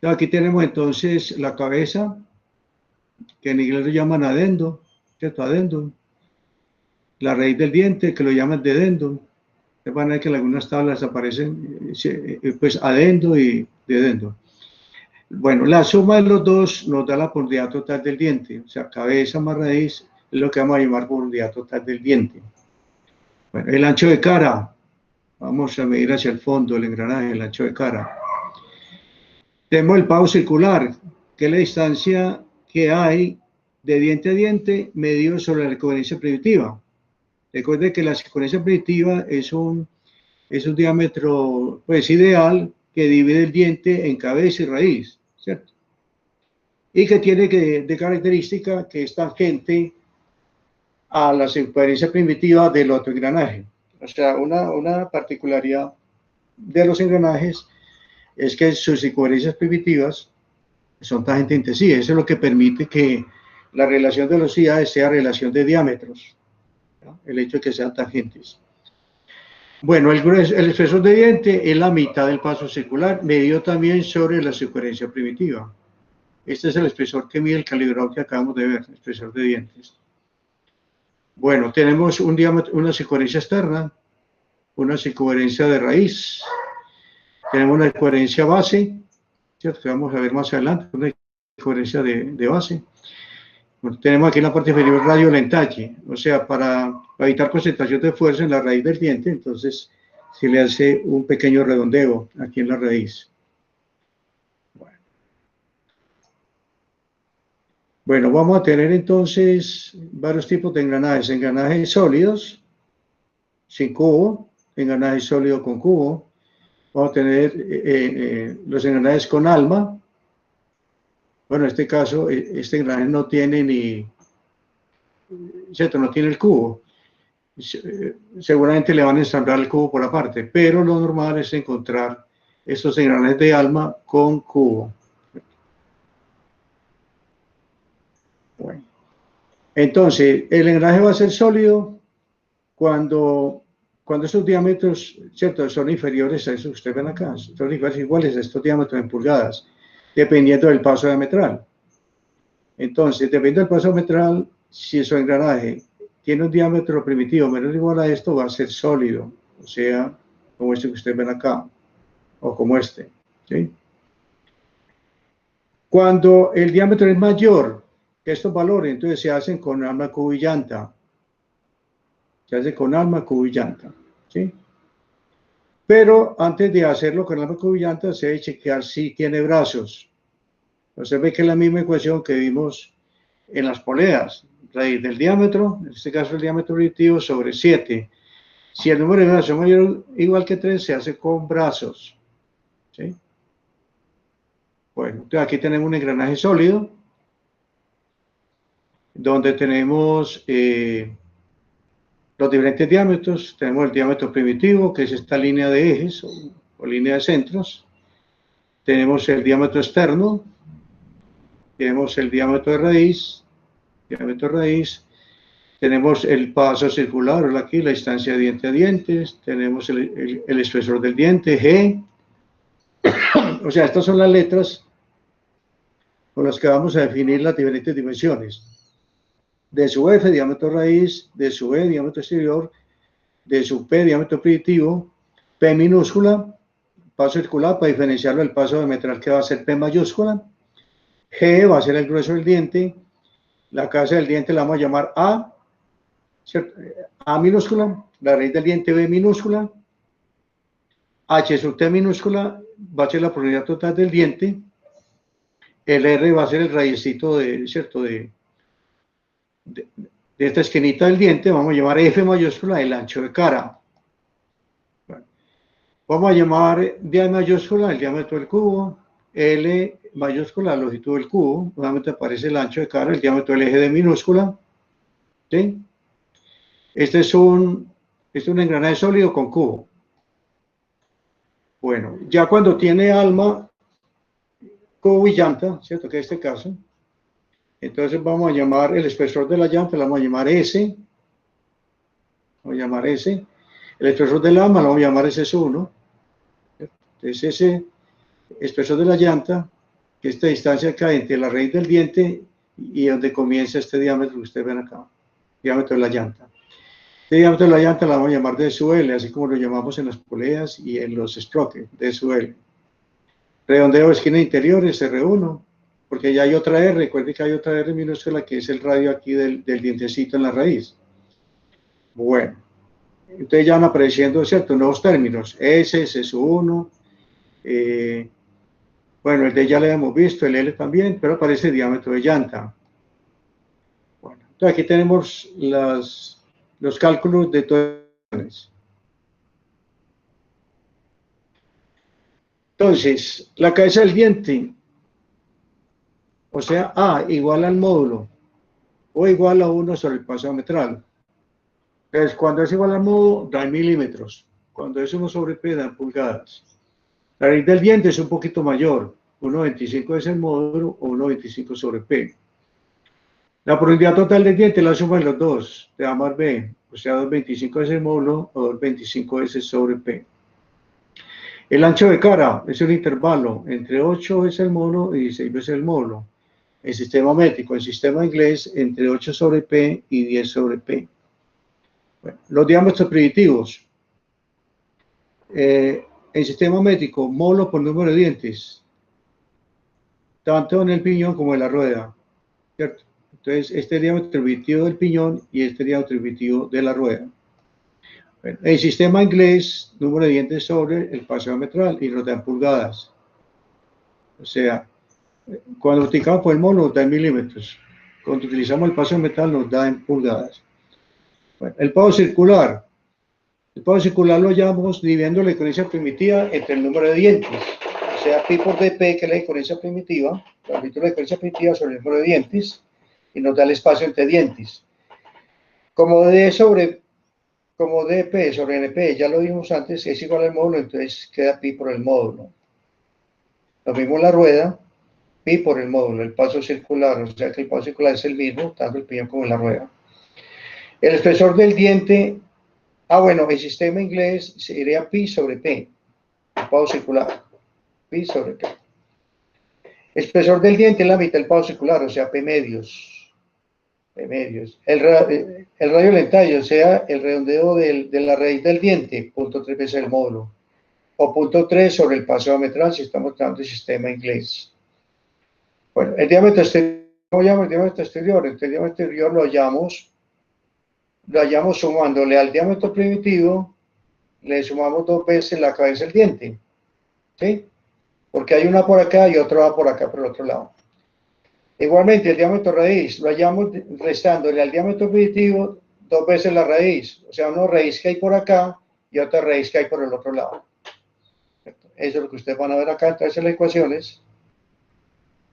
Aquí tenemos entonces la cabeza, que en inglés lo llaman adendo, ¿cierto? Adendum. La raíz del diente, que lo llaman dedendum. De manera que en algunas tablas aparecen pues adendo y dedendum. Bueno, la suma de los dos nos da la profundidad total del diente. O sea, cabeza más raíz es lo que vamos a llamar profundidad total del diente. Bueno, el ancho de cara. Vamos a medir hacia el fondo el engranaje, el ancho de cara. Tenemos el pavo circular, que es la distancia que hay de diente a diente medido sobre la circunferencia primitiva. Recuerde que la circunferencia primitiva es un diámetro pues ideal que divide el diente en cabeza y raíz, ¿cierto? Y que tiene de característica que es tangente a la circunferencia primitiva del otro engranaje. O sea, una particularidad de los engranajes es que sus circunferencias primitivas son tangente entre sí. Eso es lo que permite que la relación de velocidades sea relación de diámetros, ¿no? El hecho de que sean tangentes. Bueno, el espesor de diente es la mitad del paso circular, medido también sobre la circunferencia primitiva. Este es el espesor que mide el calibrado que acabamos de ver, el espesor de dientes. Bueno, tenemos un diámetro, una circunferencia externa, una circunferencia de raíz, tenemos una circunferencia base, ¿cierto? Que vamos a ver más adelante, una circunferencia de base. Bueno, tenemos aquí en la parte inferior radio del entalle, o sea, para evitar concentración de fuerza en la raíz del diente, entonces se le hace un pequeño redondeo aquí en la raíz. Bueno, vamos a tener entonces varios tipos de engranajes sólidos, sin cubo, engranajes sólidos con cubo. Vamos a tener los engranajes con alma. Bueno, en este caso, este engranaje no tiene ¿cierto? No tiene el cubo. Seguramente le van a ensamblar el cubo por aparte, pero lo normal es encontrar estos engranajes de alma con cubo. Bueno. Entonces, el engranaje va a ser sólido cuando cuando estos diámetros, ¿cierto?, son inferiores a eso que ustedes ven acá, son iguales a estos diámetros en pulgadas, dependiendo del paso diametral. Entonces, dependiendo del paso diametral, si su engranaje tiene un diámetro primitivo menor o igual a esto, va a ser sólido, o sea, como este que ustedes ven acá, o como este, ¿sí? Cuando el diámetro es mayor que estos valores, entonces se hacen con arma, cubo y llanta. Se hace con arma, cubo y llanta, ¿sí? Pero antes de hacerlo con arma, cubo y llanta, se debe chequear si tiene brazos. Entonces ve que es la misma ecuación que vimos en las poleas. Raíz del diámetro, en este caso el diámetro primitivo, sobre 7. Si el número de brazos es mayor o igual que 3, se hace con brazos, ¿sí? Bueno, entonces aquí tenemos un engranaje sólido, donde tenemos los diferentes diámetros. Tenemos el diámetro primitivo, que es esta línea de ejes o línea de centros. Tenemos el diámetro externo, tenemos el diámetro de raíz, tenemos el paso circular, aquí la distancia de diente a dientes, tenemos el espesor del diente, G. O sea, estas son las letras con las que vamos a definir las diferentes dimensiones. De su F, diámetro raíz, de su E, diámetro exterior, de su P, diámetro primitivo, P minúscula, paso circular para diferenciarlo del paso diametral que va a ser P mayúscula, G va a ser el grueso del diente, la casa del diente la vamos a llamar A, ¿cierto? A minúscula, la raíz del diente B minúscula, H sub T minúscula va a ser la profundidad total del diente, el R va a ser el raízcito de, ¿cierto?, de esta esquinita del diente, vamos a llamar F mayúscula el ancho de cara. Bueno, vamos a llamar D mayúscula el diámetro del cubo, L mayúscula la longitud del cubo, nuevamente aparece el ancho de cara, el diámetro del eje de minúscula, ¿sí? Este es un engranaje sólido con cubo. Bueno, ya cuando tiene alma, cubo y llanta, ¿cierto?, que es este caso, entonces vamos a llamar el espesor de la llanta, la vamos a llamar S, el espesor del alma lo vamos a llamar S1, entonces ese espesor de la llanta, que esta distancia acá entre la raíz del diente y donde comienza este diámetro que ustedes ven acá, diámetro de la llanta. Este diámetro de la llanta la vamos a llamar D sub L, así como lo llamamos en las poleas y en los stroques, D sub L. Redondeo de esquina interiores, R1, porque ya hay otra R, recuerden que hay otra R minúscula que es el radio aquí del dientecito en la raíz. Bueno, entonces ya van apareciendo, ¿cierto?, nuevos términos, S, S1, bueno, el D ya lo hemos visto, el L también, pero aparece el diámetro de llanta. Bueno, entonces aquí tenemos los cálculos de todas. Entonces, la cabeza del diente, o sea, A igual al módulo, o igual a 1 sobre el paso diametral. Entonces, cuando es igual al módulo, da en milímetros. Cuando es 1 sobre P, da en pulgadas. La raíz del diente es un poquito mayor, 1,25 es el módulo, o 1,25 sobre P. La profundidad total del diente la suma de los dos, de A más B, o sea, 2,25 es el módulo, o 2,25 es sobre P. El ancho de cara es un intervalo, entre 8 es el módulo y 16 veces el módulo. En sistema métrico, en sistema inglés, entre 8 sobre P y 10 sobre P. Bueno, los diámetros primitivos. En sistema métrico, módulo por número de dientes, tanto en el piñón como en la rueda, ¿cierto? Entonces, este diámetro primitivo del piñón y este diámetro primitivo de la rueda. Bueno, en sistema inglés, número de dientes sobre el paso diametral y nos dan pulgadas. O sea, cuando utilizamos por el módulo nos da en milímetros. Cuando utilizamos el paso diametral nos da en pulgadas. Bueno, el paso circular. El paso circular lo llamamos dividiendo la diferencia primitiva entre el número de dientes. O sea, pi por dp, que es la diferencia primitiva, la longitud de la diferencia primitiva sobre el número de dientes, y nos da el espacio entre dientes. Como dp sobre np, ya lo vimos antes, es igual al módulo, entonces queda pi por el módulo. Lo mismo la rueda, pi por el módulo, el paso circular, o sea que el paso circular es el mismo, tanto el piñón como en la rueda. El espesor del diente Bueno, el sistema inglés sería pi sobre p, ocupado circular, pi sobre p. Espesor del diente es la mitad del pavo circular, o sea, p medios. P medios. El radio del entallo, o sea, el redondeo de la raíz del diente, 0.3 veces el módulo. O 0.3 sobre el paso diametral si estamos dando el sistema inglés. Bueno, el diámetro exterior, ¿cómo llamo el diámetro exterior? El diámetro exterior lo hallamos sumándole al diámetro primitivo, le sumamos 2 veces la cabeza del diente. ¿Sí? Porque hay una por acá y otra va por acá, por el otro lado. Igualmente, el diámetro raíz lo hallamos restándole al diámetro primitivo 2 veces la raíz. O sea, una raíz que hay por acá y otra raíz que hay por el otro lado. Eso es lo que ustedes van a ver acá. Entonces, las ecuaciones,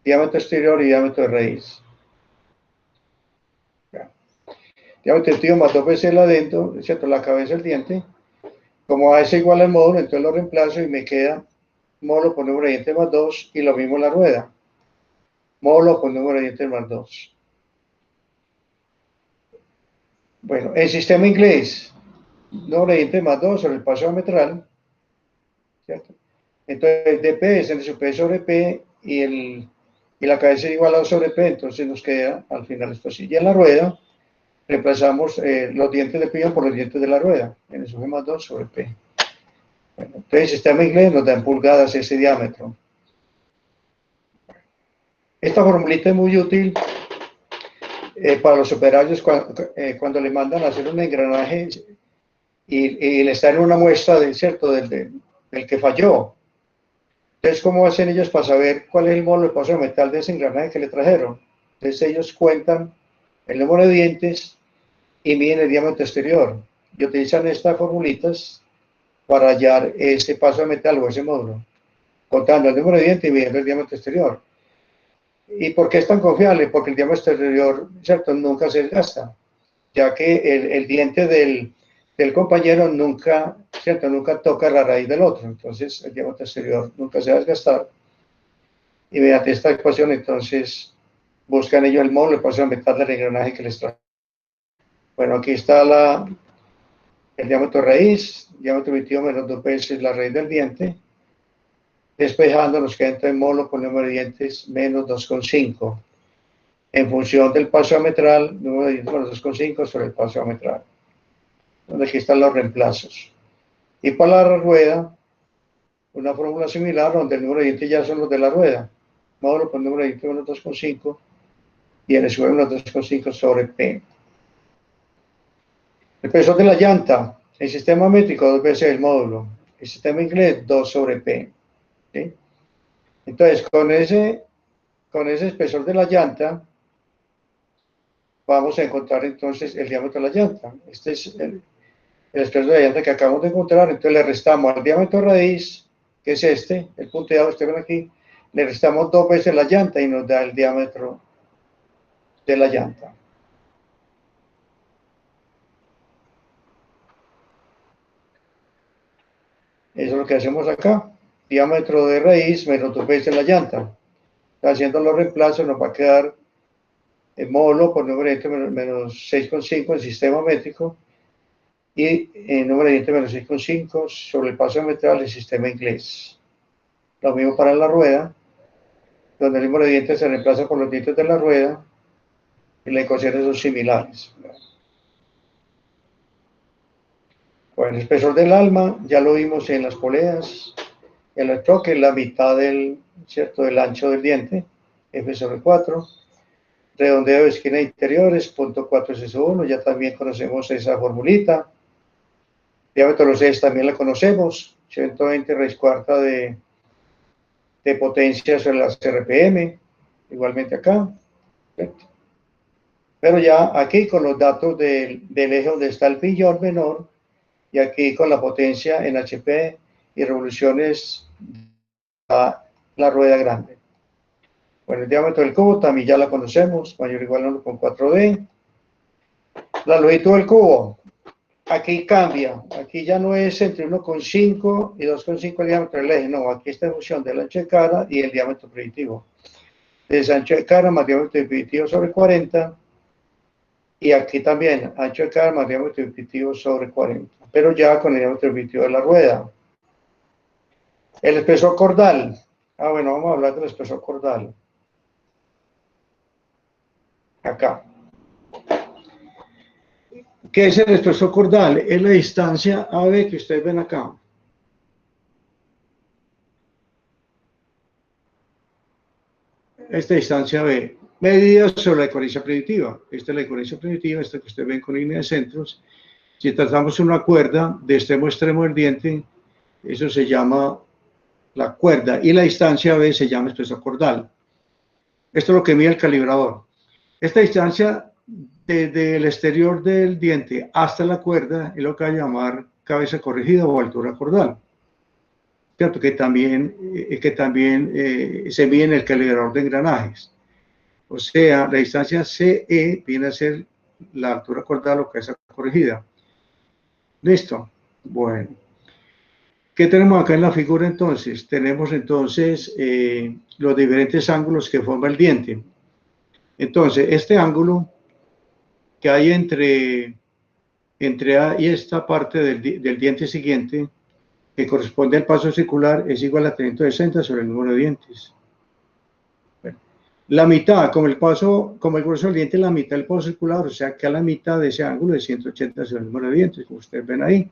diámetro exterior y diámetro de raíz. Diámetro exterior más 2 veces el adentro, ¿cierto? La cabeza del diente. Como A es igual al módulo, entonces lo reemplazo y me queda módulo por número de dientes más 2 y lo mismo la rueda. Módulo por número de dientes más 2. Bueno, el sistema inglés, número de dientes más 2 sobre el paso diametral, ¿cierto? Entonces, dp es entre su p sobre p y la cabeza es igual a 2 sobre p, entonces nos queda al final esto así. Y en la rueda, reemplazamos los dientes de pi por los dientes de la rueda, en eso más 2 sobre p. Bueno, entonces, el sistema inglés nos da en pulgadas ese diámetro. Esta formulita es muy útil para los operarios cuando le mandan a hacer un engranaje y le están en una muestra ¿cierto? Del que falló. Entonces, ¿cómo hacen ellos para saber cuál es el módulo de paso de metal de ese engranaje que le trajeron? Entonces, ellos cuentan el número de dientes y miden el diámetro exterior. Y utilizan estas formulitas para hallar ese paso de metal o ese módulo, contando el número de dientes y midiendo el diámetro exterior. ¿Y por qué es tan confiable? Porque el diámetro exterior, ¿cierto? Nunca se desgasta, ya que el diente del compañero nunca, ¿cierto? Nunca toca la raíz del otro, entonces el diámetro exterior nunca se va a desgastar. Y mediante esta ecuación, entonces, buscan ellos el módulo de paso de metal del engranaje que les trae. Bueno, aquí está el diámetro raíz, diámetro primitivo menos 2 veces la raíz del diente. Despejando nos queda entonces módulo por número de dientes menos 2,5. En función del paso diametral, número de dientes menos 2,5 sobre el paso diametral. Donde aquí están los reemplazos. Y para la rueda, una fórmula similar donde el número de dientes ya son los de la rueda. Módulo por número de dientes menos 2,5 y el sube menos 2,5 sobre P. El peso de la llanta, el sistema métrico 2 veces el módulo. El sistema inglés 2 sobre P. ¿Sí? Entonces, con ese espesor de la llanta, vamos a encontrar entonces el diámetro de la llanta. Este es el espesor de la llanta que acabamos de encontrar. Entonces le restamos al diámetro raíz, que es este, el punteado, ustedes ven aquí, le restamos 2 veces la llanta y nos da el diámetro de la llanta. Eso es lo que hacemos acá. Diámetro de raíz menos 2 veces la llanta. Haciendo los reemplazos nos va a quedar el módulo por número de dientes menos 6,5 en sistema métrico y el número de dientes menos 6,5 sobre el paso diametral del sistema inglés. Lo mismo para la rueda, donde el número de dientes se reemplaza por los dientes de la rueda y las ecuaciones son similares. Bueno, el espesor del alma ya lo vimos en las poleas, en el troque, la mitad del ancho del diente, F sobre 4. Redondeo de esquina interiores, 0.461, ya también conocemos esa formulita. Diámetro de los ejes también la conocemos, 120 raíz cuarta de potencia sobre las RPM, igualmente acá. Perfecto. Pero ya aquí con los datos del eje donde está el pillón menor, y aquí con la potencia en HP y revoluciones a la rueda grande. Bueno, el diámetro del cubo también ya la conocemos, mayor o igual a 1,4D. La longitud del cubo, aquí cambia, aquí ya no es entre 1,5 y 2,5 el diámetro del eje, no, aquí está en función del ancho de cara y el diámetro primitivo. Desde ancho de cara más diámetro primitivo sobre 40 Y aquí también, ancho de cara más diámetro definitivo sobre 40, pero ya con el diámetro definitivo de la rueda. El espesor cordal. Bueno, vamos a hablar del espesor cordal. Acá. ¿Qué es el espesor cordal? Es la distancia AB que ustedes ven acá. Esta distancia B, medida sobre la ecoherencia primitiva. Esta es la ecoherencia primitiva, esta que ustedes ven con línea de centros. Si trazamos una cuerda de extremo a extremo del diente, eso se llama la cuerda, y la distancia B se llama espesor cordal. Esto es lo que mide el calibrador. Esta distancia desde el exterior del diente hasta la cuerda es lo que va a llamar cabeza corregida o altura cordal. ¿Cierto? Que también se mide en el calibrador de engranajes. O sea, la distancia CE viene a ser la altura cordal o cabeza corregida. ¿Listo? Bueno. ¿Qué tenemos acá en la figura entonces? Tenemos entonces los diferentes ángulos que forma el diente. Entonces, este ángulo que hay entre A y esta parte del diente siguiente, que corresponde al paso circular, es igual a 360 sobre el número de dientes. Bueno, la mitad, como el grueso del diente es la mitad del paso circular, o sea que a la mitad de ese ángulo es 180 sobre el número de dientes, como ustedes ven ahí.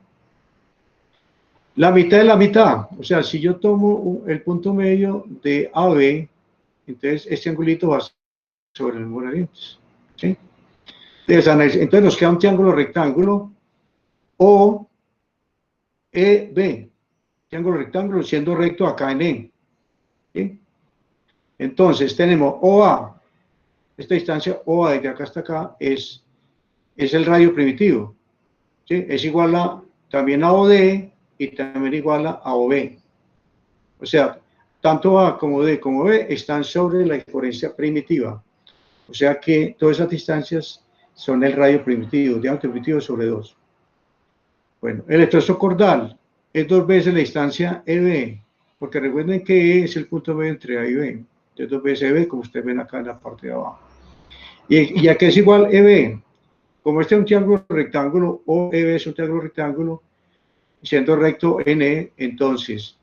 La mitad de la mitad, o sea, si yo tomo el punto medio de AB, entonces este angulito va sobre el número de dientes. ¿Sí? Entonces nos queda un triángulo rectángulo OEB, triángulo rectángulo siendo recto acá en E. ¿Sí? Entonces tenemos OA, esta distancia OA de acá hasta acá es el radio primitivo. ¿Sí? Es igual también a OD y también igual a OB. O sea, tanto A como D como B están sobre la ecoherencia primitiva. O sea que todas esas distancias son el radio primitivo, diámetro primitivo sobre 2. Bueno, el espesor cordal es 2 veces la distancia EB, porque recuerden que E es el punto medio entre A y B. Entonces 2 veces EB, como ustedes ven acá en la parte de abajo. ¿Y a qué es igual EB? Como este es un triángulo rectángulo, o EB es un triángulo rectángulo, siendo recto en E, entonces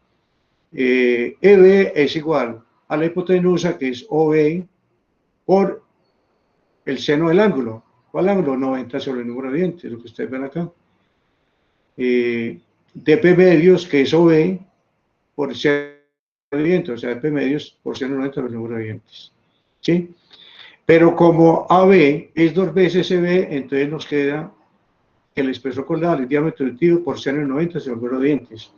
EB es igual a la hipotenusa, que es OB, por el seno del ángulo. ¿Cuál ángulo? 90 sobre el número de dientes, lo que ustedes ven acá. DP medios, que es OB, por seno de dientes, o sea, DP medios por seno 90 sobre el número de dientes. ¿Sí? Pero como AB es 2 veces EB, entonces nos queda que el espesor cordal es diámetro aditivo por seno de 90 sobre el número de dientes.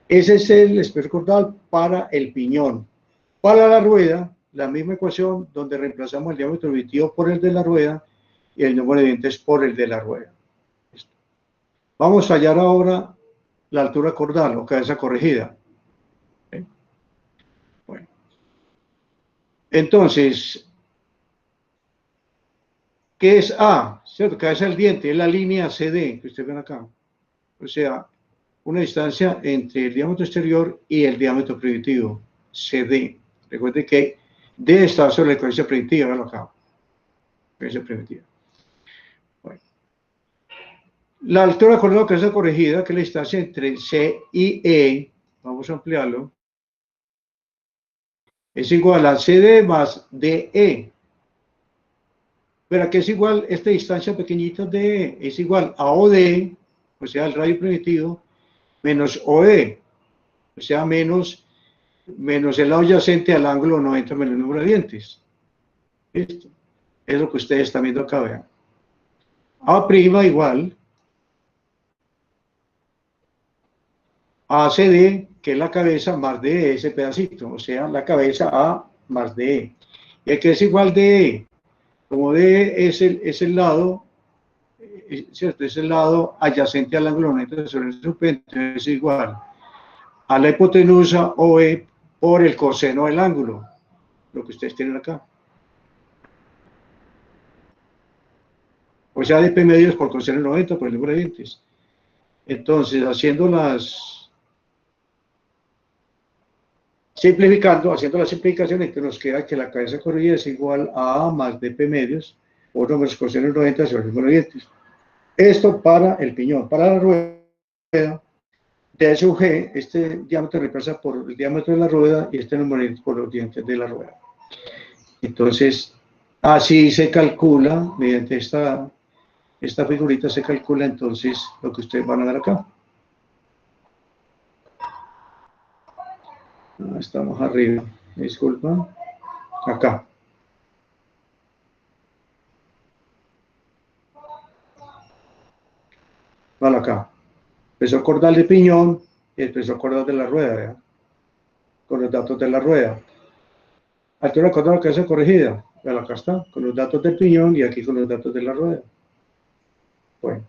Ese es el espesor cordal para el piñón. Para la rueda, la misma ecuación donde reemplazamos el diámetro aditivo por el de la rueda y el número de dientes por el de la rueda. Vamos a hallar ahora la altura cordal o cabeza corregida. ¿Sí? Bueno. Entonces, ¿qué es A? ¿Cierto? Cabeza del diente, es la línea CD que ustedes ven acá. O sea, una distancia entre el diámetro exterior y el diámetro primitivo, CD. Recuerden que D está sobre la ecuación primitiva, veanlo acá. Ecuación primitiva. Bueno. La altura cordal o cabeza corregida, que es la distancia entre C y E, vamos a ampliarlo, es igual a CD más DE. Pero aquí es igual, esta distancia pequeñita de E es igual a OD, o sea, el radio primitivo, menos OE, o sea, menos el lado adyacente al ángulo 90 menos el número de dientes. Esto es lo que ustedes están viendo acá, vean. A' igual a CD, que es la cabeza, más DE, ese pedacito, o sea, la cabeza A más DE. Y aquí es igual DE, como DE es el lado, ¿cierto? Es el lado adyacente al ángulo 90 sobre el supente, es igual a la hipotenusa OE por el coseno del ángulo, lo que ustedes tienen acá. O sea, DP medios por coseno 90 por el número de dientes. Entonces, haciendo las simplificaciones, que nos queda que la cabeza corregida es igual a A más DP medios o números coseno 90 sobre el número de dientes. Esto para el piñón. Para la rueda, de sub G, este diámetro reemplaza por el diámetro de la rueda y este número por los dientes de la rueda. Entonces, así se calcula, mediante esta figurita se calcula entonces lo que ustedes van a ver acá. Estamos arriba, disculpa, acá. Vale, acá. Peso cordal de piñón y el peso cordal de la rueda, ¿ya? Con los datos de la rueda. Altura cordal de la cabeza corregida, vale, acá está, con los datos del piñón y aquí con los datos de la rueda. Bueno,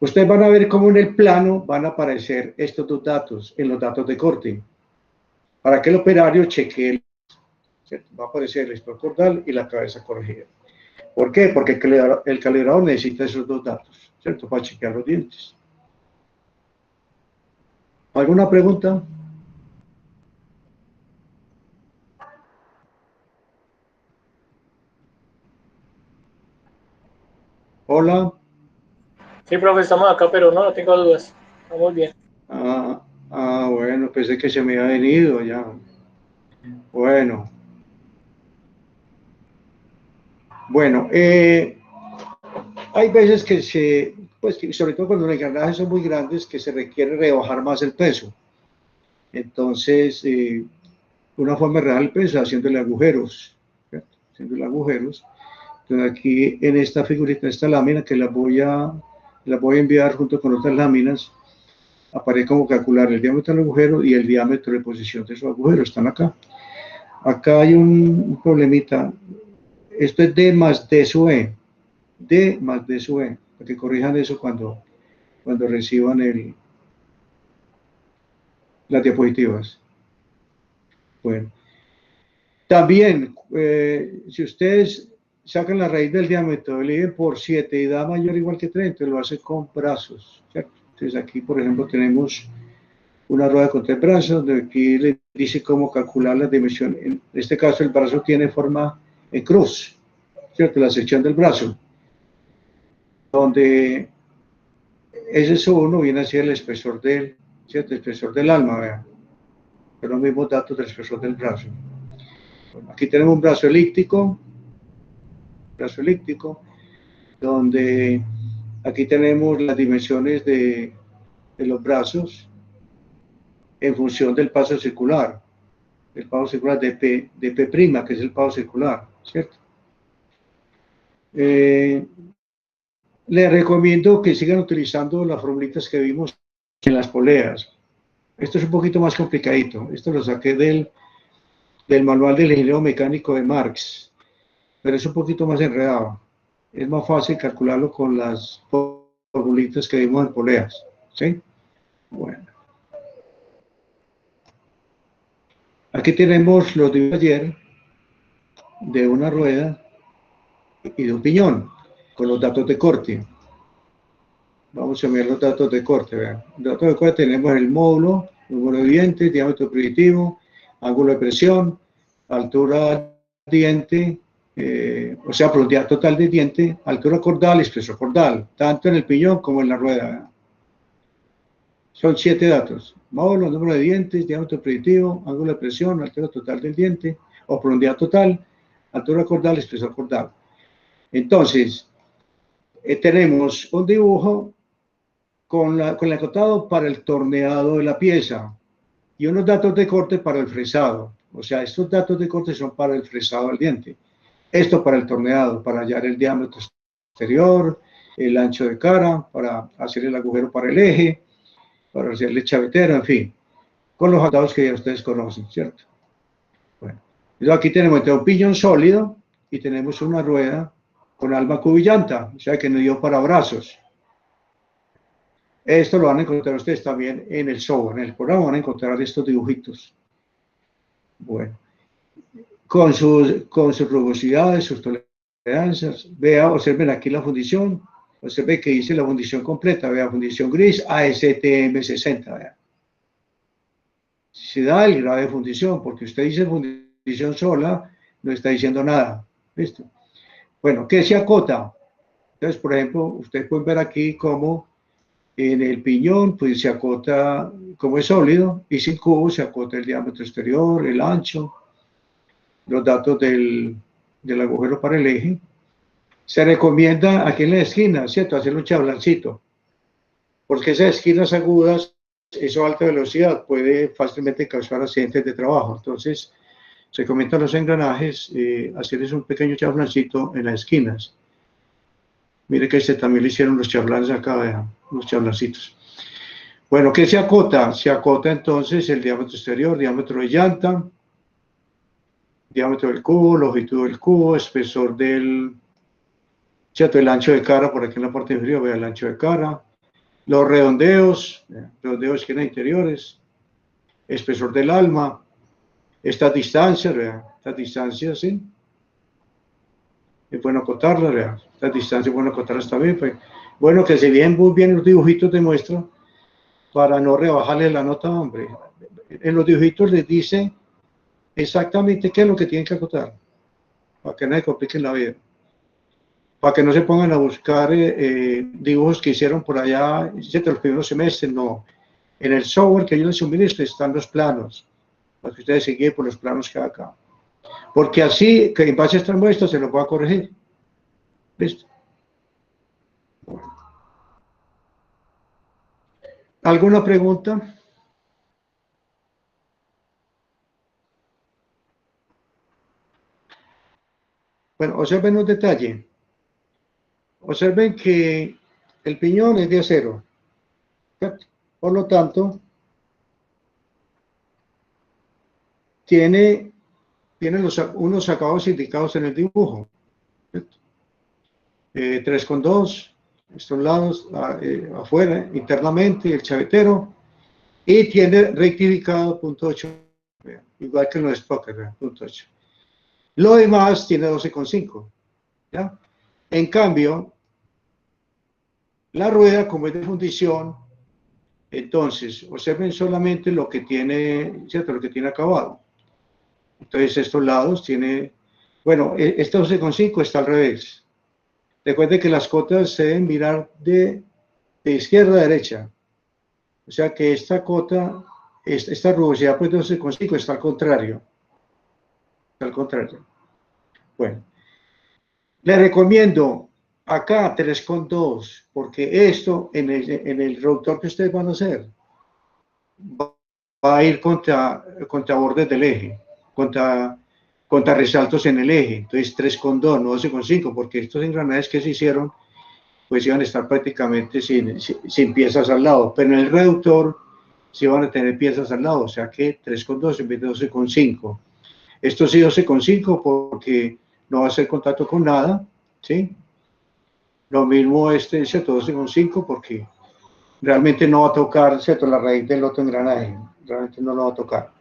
ustedes van a ver cómo en el plano van a aparecer estos dos datos, en los datos de corte, para que el operario chequee, ¿cierto? Va a aparecer el espesor cordal y la cabeza corregida. ¿Por qué? Porque el calibrador necesita esos dos datos, ¿cierto? Para chequear los dientes. ¿Alguna pregunta? Hola. Sí, profe, estamos acá, pero no tengo dudas. Estamos bien. Bueno, pensé que se me había venido ya. Bueno. Bueno, hay veces que pues sobre todo cuando los engranajes son muy grandes, que se requiere rebajar más el peso. Entonces, una forma de rebajar el peso es haciéndole agujeros, ¿cierto? Haciéndole agujeros. Entonces aquí en esta figurita, en esta lámina que la voy a enviar junto con otras láminas, aparece como calcular el diámetro del agujero y el diámetro de posición de esos agujeros, están acá. Acá hay un problemita, esto es D más D sub E, D más D sub E, para que corrijan eso cuando reciban las diapositivas. Bueno, también, si ustedes sacan la raíz del diámetro, dividen por 7 y da mayor o igual que 3, entonces lo hacen con brazos, ¿cierto? Entonces aquí, por ejemplo, tenemos una rueda con 3 brazos, donde aquí le dice cómo calcular las dimensiones. En este caso, el brazo tiene forma en cruz, ¿cierto? La sección del brazo, donde ese 1 viene a ser el espesor del, ¿cierto? El espesor del alma, vean. Son los mismos datos del espesor del brazo. Bueno, aquí tenemos un brazo elíptico, donde aquí tenemos las dimensiones de los brazos en función del paso circular. El paso circular de P', que es el paso circular, ¿cierto? Les recomiendo que sigan utilizando las formulitas que vimos en las poleas. Esto es un poquito más complicadito. Esto lo saqué del manual del ingeniero mecánico de Marx, pero es un poquito más enredado. Es más fácil calcularlo con las formulitas que vimos en poleas, ¿sí? Bueno. Aquí tenemos los de ayer de una rueda y de un piñón, con los datos de corte. Vamos a ver los datos de corte, vean. Los datos de corte tenemos el módulo, número de dientes, diámetro primitivo, ángulo de presión, altura diente, o sea, profundidad total del diente, altura cordal y espesor cordal, tanto en el piñón como en la rueda. ¿Vean? Son 7 datos. Módulo, número de dientes, diámetro primitivo, ángulo de presión, altura total del diente, o profundidad total, altura cordal y espesor cordal. Entonces, tenemos un dibujo con el acotado para el torneado de la pieza y unos datos de corte para el fresado. O sea, estos datos de corte son para el fresado del diente. Esto para el torneado, para hallar el diámetro exterior, el ancho de cara, para hacer el agujero para el eje, para hacerle chavetero, en fin, con los datos que ya ustedes conocen, ¿cierto? Bueno, aquí tenemos un piñón sólido y tenemos una rueda con alma cubillanta, o sea que no dio para brazos. Esto lo van a encontrar ustedes también en el software, en el programa van a encontrar estos dibujitos. Bueno, con sus rugosidades, sus tolerancias. Vea, observen aquí la fundición. Observen que dice la fundición completa. Vea, fundición gris ASTM60. Vea. Se da el grado de fundición, porque usted dice fundición sola, no está diciendo nada. ¿Listo? Bueno, ¿qué se acota? Entonces, por ejemplo, ustedes pueden ver aquí cómo en el piñón, pues se acota, como es sólido, y sin cubo se acota el diámetro exterior, el ancho, los datos del agujero para el eje. Se recomienda aquí en la esquina, ¿cierto? Hacer un chablancito, porque esas esquinas agudas, eso a alta velocidad, puede fácilmente causar accidentes de trabajo. Entonces, se recomienda a los engranajes hacerles un pequeño chablancito en las esquinas. Mire que también le hicieron los chablanes acá, vean, los chablancitos. Bueno, ¿qué se acota? Se acota entonces el diámetro exterior, diámetro de llanta, diámetro del cubo, longitud del cubo, espesor del, ¿cierto? El ancho de cara, por aquí en la parte inferior, vea el ancho de cara, los redondeos de esquinas interiores, espesor del alma, estas distancias, vea, estas distancias, ¿sí? Es bueno acotarlas, vea, estas distancias es bueno acotarlas también, pues, bueno, que se vean muy bien los dibujitos de muestra, para no rebajarle la nota, hombre. En los dibujitos les dice exactamente qué es lo que tienen que acotar, para que no se compliquen la vida, para que no se pongan a buscar dibujos que hicieron por allá, ¿cierto? Los primeros semestres, no. En el software que yo les suministro están los planos, para que ustedes se guíen por los planos que hay acá. Porque así, que en base a estas muestras se los voy a corregir. ¿Listo? ¿Alguna pregunta? Bueno, observen un detalle. Observen que el piñón es de acero, ¿cierto? Por lo tanto, tiene unos acabados indicados en el dibujo. 3,2, estos lados, afuera, internamente, el chavetero, y tiene rectificado 0.8, igual que en los Spockers, 0.8. Lo demás tiene 12,5, ¿ya? En cambio, la rueda, como es de fundición, entonces, observen solamente lo que tiene, ¿cierto? Lo que tiene acabado. Entonces, estos lados tiene, bueno, este 12,5 está al revés. Recuerde que las cotas se deben mirar de izquierda a derecha. O sea que esta cota, esta rugosidad pues de 12,5 está al contrario. Está al contrario. Bueno, le recomiendo acá 3,2, porque esto en el reductor que ustedes van a hacer va a ir contra bordes del eje, contra resaltos en el eje. Entonces 3,2, no 12,5, porque estos engranajes que se hicieron pues iban a estar prácticamente sin piezas al lado, pero en el reductor sí van a tener piezas al lado, o sea que 3,2 en vez de 12,5. Esto sí 12,5 porque no va a hacer contacto con nada, ¿sí? Lo mismo ¿cierto? 12,5 porque realmente no va a tocar, ¿cierto? La raíz del otro engranaje, realmente no lo va a tocar.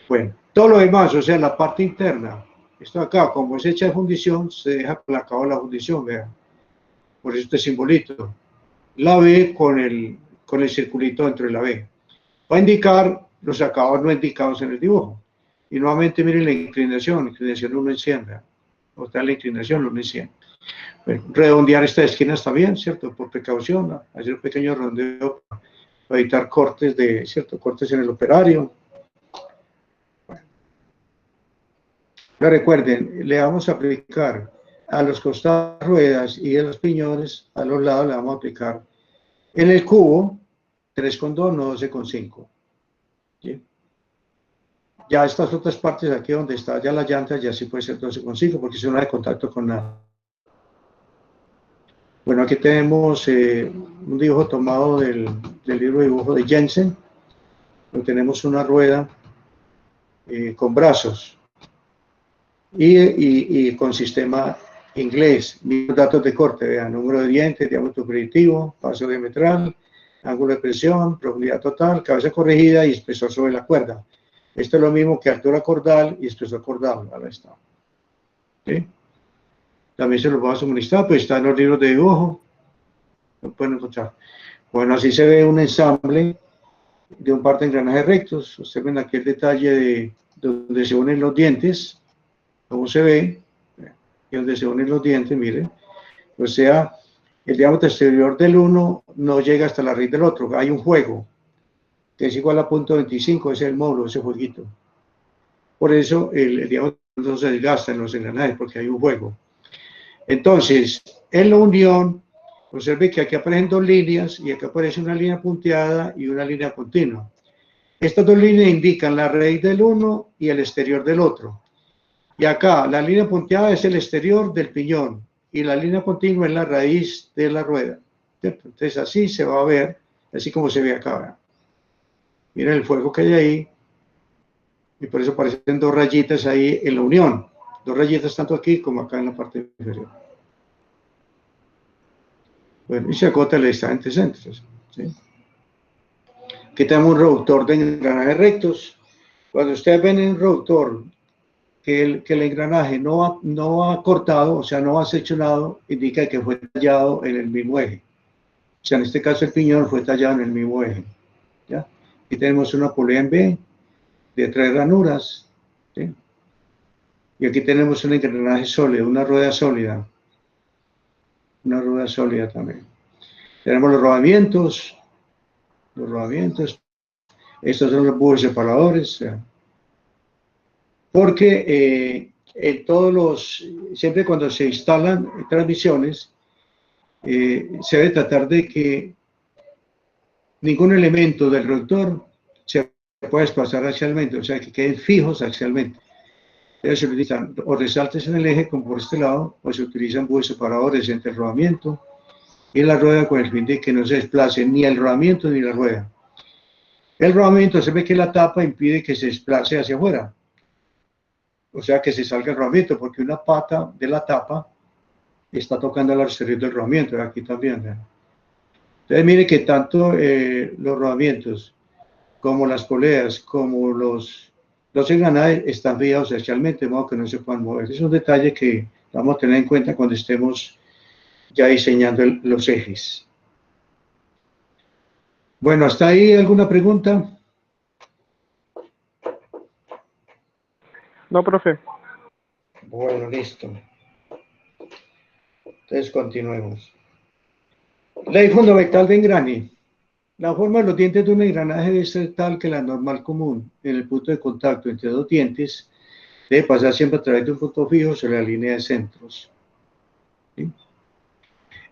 Bueno, todo lo demás, o sea, la parte interna, esto acá, como es hecha de fundición, se deja placado la fundición, vean. Por eso este simbolito. La B con el circulito dentro de la B. Va a indicar los acabados no indicados en el dibujo. Y nuevamente miren la inclinación 1 en 100, ¿verdad? O sea, la inclinación 1 en 100. Bueno, redondear estas esquinas también, ¿cierto? Por precaución, ¿no? Hacer un pequeño redondeo para evitar cortes ¿cierto? Cortes en el operario. Bueno. Pero recuerden, le vamos a aplicar a los costados ruedas y a los piñones, a los lados le vamos a aplicar en el cubo 3,2, no 12,5. ¿Sí? Ya estas otras partes aquí donde está ya la llanta, ya sí puede ser 12,5 porque si no hay contacto con nada. Bueno, aquí tenemos un dibujo tomado del libro de dibujo de Jensen, donde tenemos una rueda con brazos y con sistema inglés, mismos datos de corte, vean, número de dientes, diámetro predictivo, paso diametral, ángulo de presión, profundidad total, cabeza corregida y espesor sobre la cuerda. Esto es lo mismo que altura cordal y espesor cordal, ahora está. ¿Sí? También se los voy a suministrar, pues está en los libros de dibujo, lo pueden encontrar. Bueno, así se ve un ensamble de un par de engranajes rectos. Ustedes ven aquí el detalle de donde se unen los dientes, cómo se ve. y donde se unen los dientes, miren. O sea, el diámetro exterior del uno no llega hasta la raíz del otro. Hay un juego que es igual a 0.25, ese es el módulo, ese jueguito. Por eso el diámetro no se desgasta en los engranajes, porque hay un juego. Entonces, en la unión, observe que aquí aparecen dos líneas y aquí aparece una línea punteada y una línea continua. Estas dos líneas indican la raíz del uno y el exterior del otro. Y acá, la línea punteada es el exterior del piñón y la línea continua es la raíz de la rueda. ¿Cierto? Entonces, así se va a ver, así como se ve acá. ¿Verdad? Miren el fuego que hay ahí. Y por eso aparecen dos rayitas ahí en la unión. Dos rayitas tanto aquí como acá en la parte inferior. Bueno, y se acota el distante centros. ¿Sí? Aquí tenemos un reductor de engranajes rectos. Cuando ustedes ven en un reductor que el engranaje no ha cortado, o sea, no ha seccionado, indica que fue tallado en el mismo eje. O sea, en este caso el piñón fue tallado en el mismo eje. ¿Ya? Aquí tenemos una polea en B de 3 ranuras. ¿Sí? Y aquí tenemos un engranaje sólido, una rueda sólida. Una rueda sólida también. Tenemos los rodamientos. Los rodamientos. Estos son los búhos separadores. Porque siempre cuando se instalan transmisiones, se debe tratar de que ningún elemento del reductor se pueda desplazar axialmente, o sea, que queden fijos axialmente. Entonces se utilizan o resaltes en el eje, como por este lado, o se utilizan búhos separadores entre el rodamiento y la rueda con el fin de que no se desplace ni el rodamiento ni la rueda. El rodamiento se ve que la tapa impide que se desplace hacia afuera, o sea, que se salga el rodamiento, porque una pata de la tapa está tocando al exterior del rodamiento, aquí también. ¿Verdad? Entonces, mire que tanto los rodamientos como las poleas, como los engranajes están fijados axialmente, de modo que no se puedan mover. Es un detalle que vamos a tener en cuenta cuando estemos ya diseñando los ejes. Bueno, ¿hasta ahí alguna pregunta? No, profe. Bueno, listo. Entonces continuemos. Ley fundamental de engrane. La forma de los dientes de un engranaje debe ser tal que la normal común en el punto de contacto entre dos dientes debe pasar siempre a través de un punto fijo sobre la línea de centros. ¿Sí?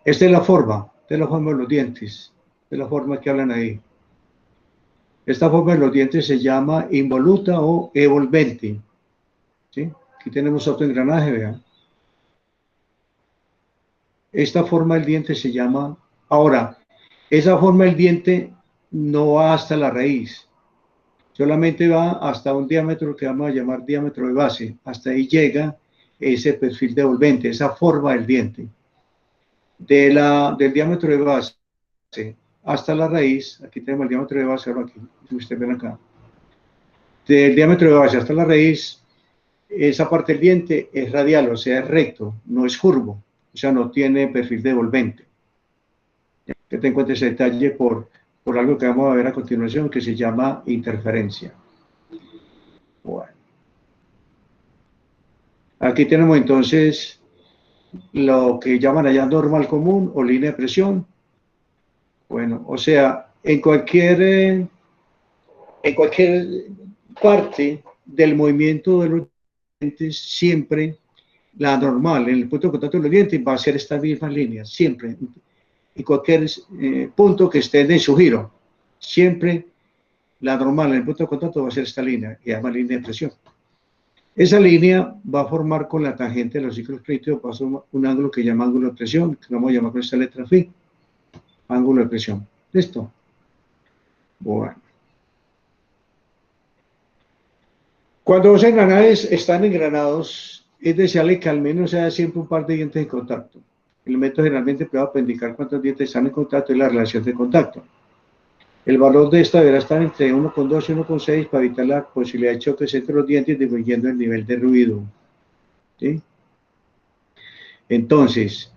Esta es la forma de los dientes, de la forma que hablan ahí. Esta forma de los dientes se llama involuta o evolvente. ¿Sí? Aquí tenemos otro engranaje, vean. Esta forma del diente se llama... Ahora, esa forma del diente no va hasta la raíz, solamente va hasta un diámetro que vamos a llamar diámetro de base. Hasta ahí llega ese perfil devolvente, esa forma del diente. Del diámetro de base hasta la raíz, aquí tenemos el diámetro de base, ahora aquí, si ustedes ven acá. Del diámetro de base hasta la raíz, esa parte del diente es radial, o sea, es recto, no es curvo, o sea, no tiene perfil devolvente. Que ten en cuenta ese detalle por algo que vamos a ver a continuación, que se llama interferencia. Bueno. Aquí tenemos entonces lo que llaman allá normal común o línea de presión. Bueno, o sea, en cualquier parte del movimiento de los dientes, siempre la normal, en el punto de contacto de los dientes, va a ser esta misma línea, siempre. Y cualquier punto que esté en su giro, siempre la normal en el punto de contacto va a ser esta línea, que se llama línea de presión. Esa línea va a formar con la tangente de los ciclos críticos un ángulo que se llama ángulo de presión, que vamos a llamar con esta letra phi, ángulo de presión. ¿Listo? Bueno. Cuando los engranajes están engranados, es deseable que al menos haya siempre un par de dientes en contacto. El método generalmente empleado para indicar cuántos dientes están en contacto es la relación de contacto. El valor de esta deberá estar entre 1,2 y 1,6 para evitar la posibilidad de choques entre los dientes, disminuyendo el nivel de ruido. ¿Sí? Entonces,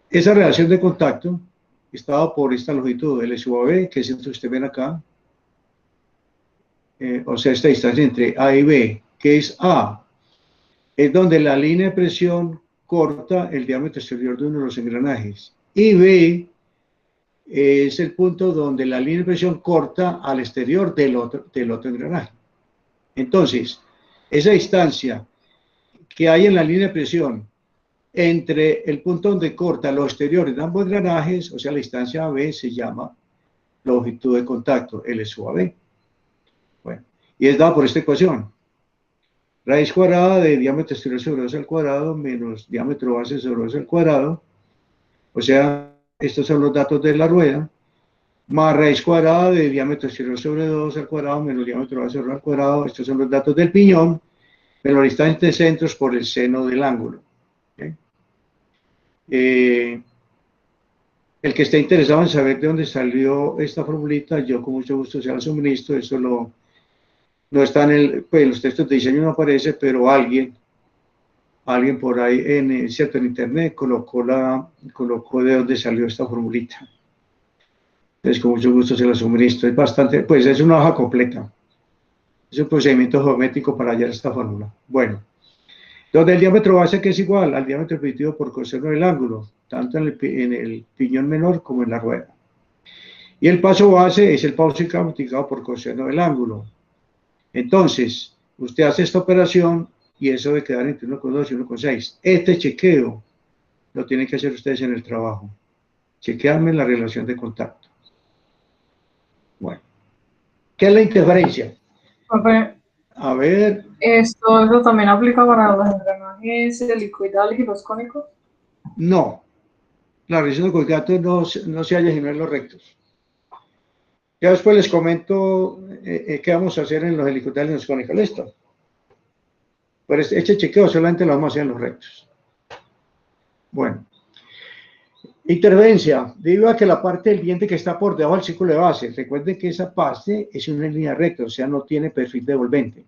esa relación de contacto estaba por esta longitud, L sub B, que es esto que ustedes ven acá. O sea, esta distancia entre A y B, que es A. es donde la línea de presión corta el diámetro exterior de uno de los engranajes. Y B es el punto donde la línea de presión corta al exterior del otro engranaje. Entonces, esa distancia que hay en la línea de presión entre el punto donde corta los exteriores de ambos engranajes, o sea, la distancia AB, se llama longitud de contacto, L sub AB. Bueno, y es dada por esta ecuación. Raíz cuadrada de diámetro exterior sobre 2 al cuadrado menos diámetro base sobre 2 al cuadrado. O sea, estos son los datos de la rueda, más raíz cuadrada de diámetro exterior sobre 2 al cuadrado menos diámetro base sobre 2 al cuadrado. Estos son los datos del piñón, menos la distancia de centros por el seno del ángulo. ¿Okay? El que esté interesado en saber de dónde salió esta formulita, yo con mucho gusto se la suministro. Eso no está en los textos de diseño, no aparece, pero alguien por ahí en internet colocó de dónde salió esta formulita. Entonces con mucho gusto se la suministro. Es bastante, pues es una hoja completa. Es un procedimiento geométrico para hallar esta fórmula. Bueno, donde el diámetro base, que es igual al diámetro primitivo por coseno del ángulo, tanto en el piñón menor como en la rueda. Y el paso base es el paso multiplicado por coseno del ángulo. Entonces, usted hace esta operación y eso debe quedar entre 1,2 y 1,6. Este chequeo lo tienen que hacer ustedes en el trabajo. Chequearme la relación de contacto. Bueno, ¿qué es la interferencia? Profe, A ver, ¿eso también aplica para los engranajes helicoidales y los cónicos? no. La relación de contacto no se halla en los rectos. Ya después les comento qué vamos a hacer en los helicoidales y los cónicos. ¿Listo? Pero este chequeo solamente lo vamos a hacer en los rectos. Bueno. Interferencia, debido a que la parte del diente que está por debajo del círculo de base, recuerden que esa parte es una línea recta, o sea, no tiene perfil devolvente.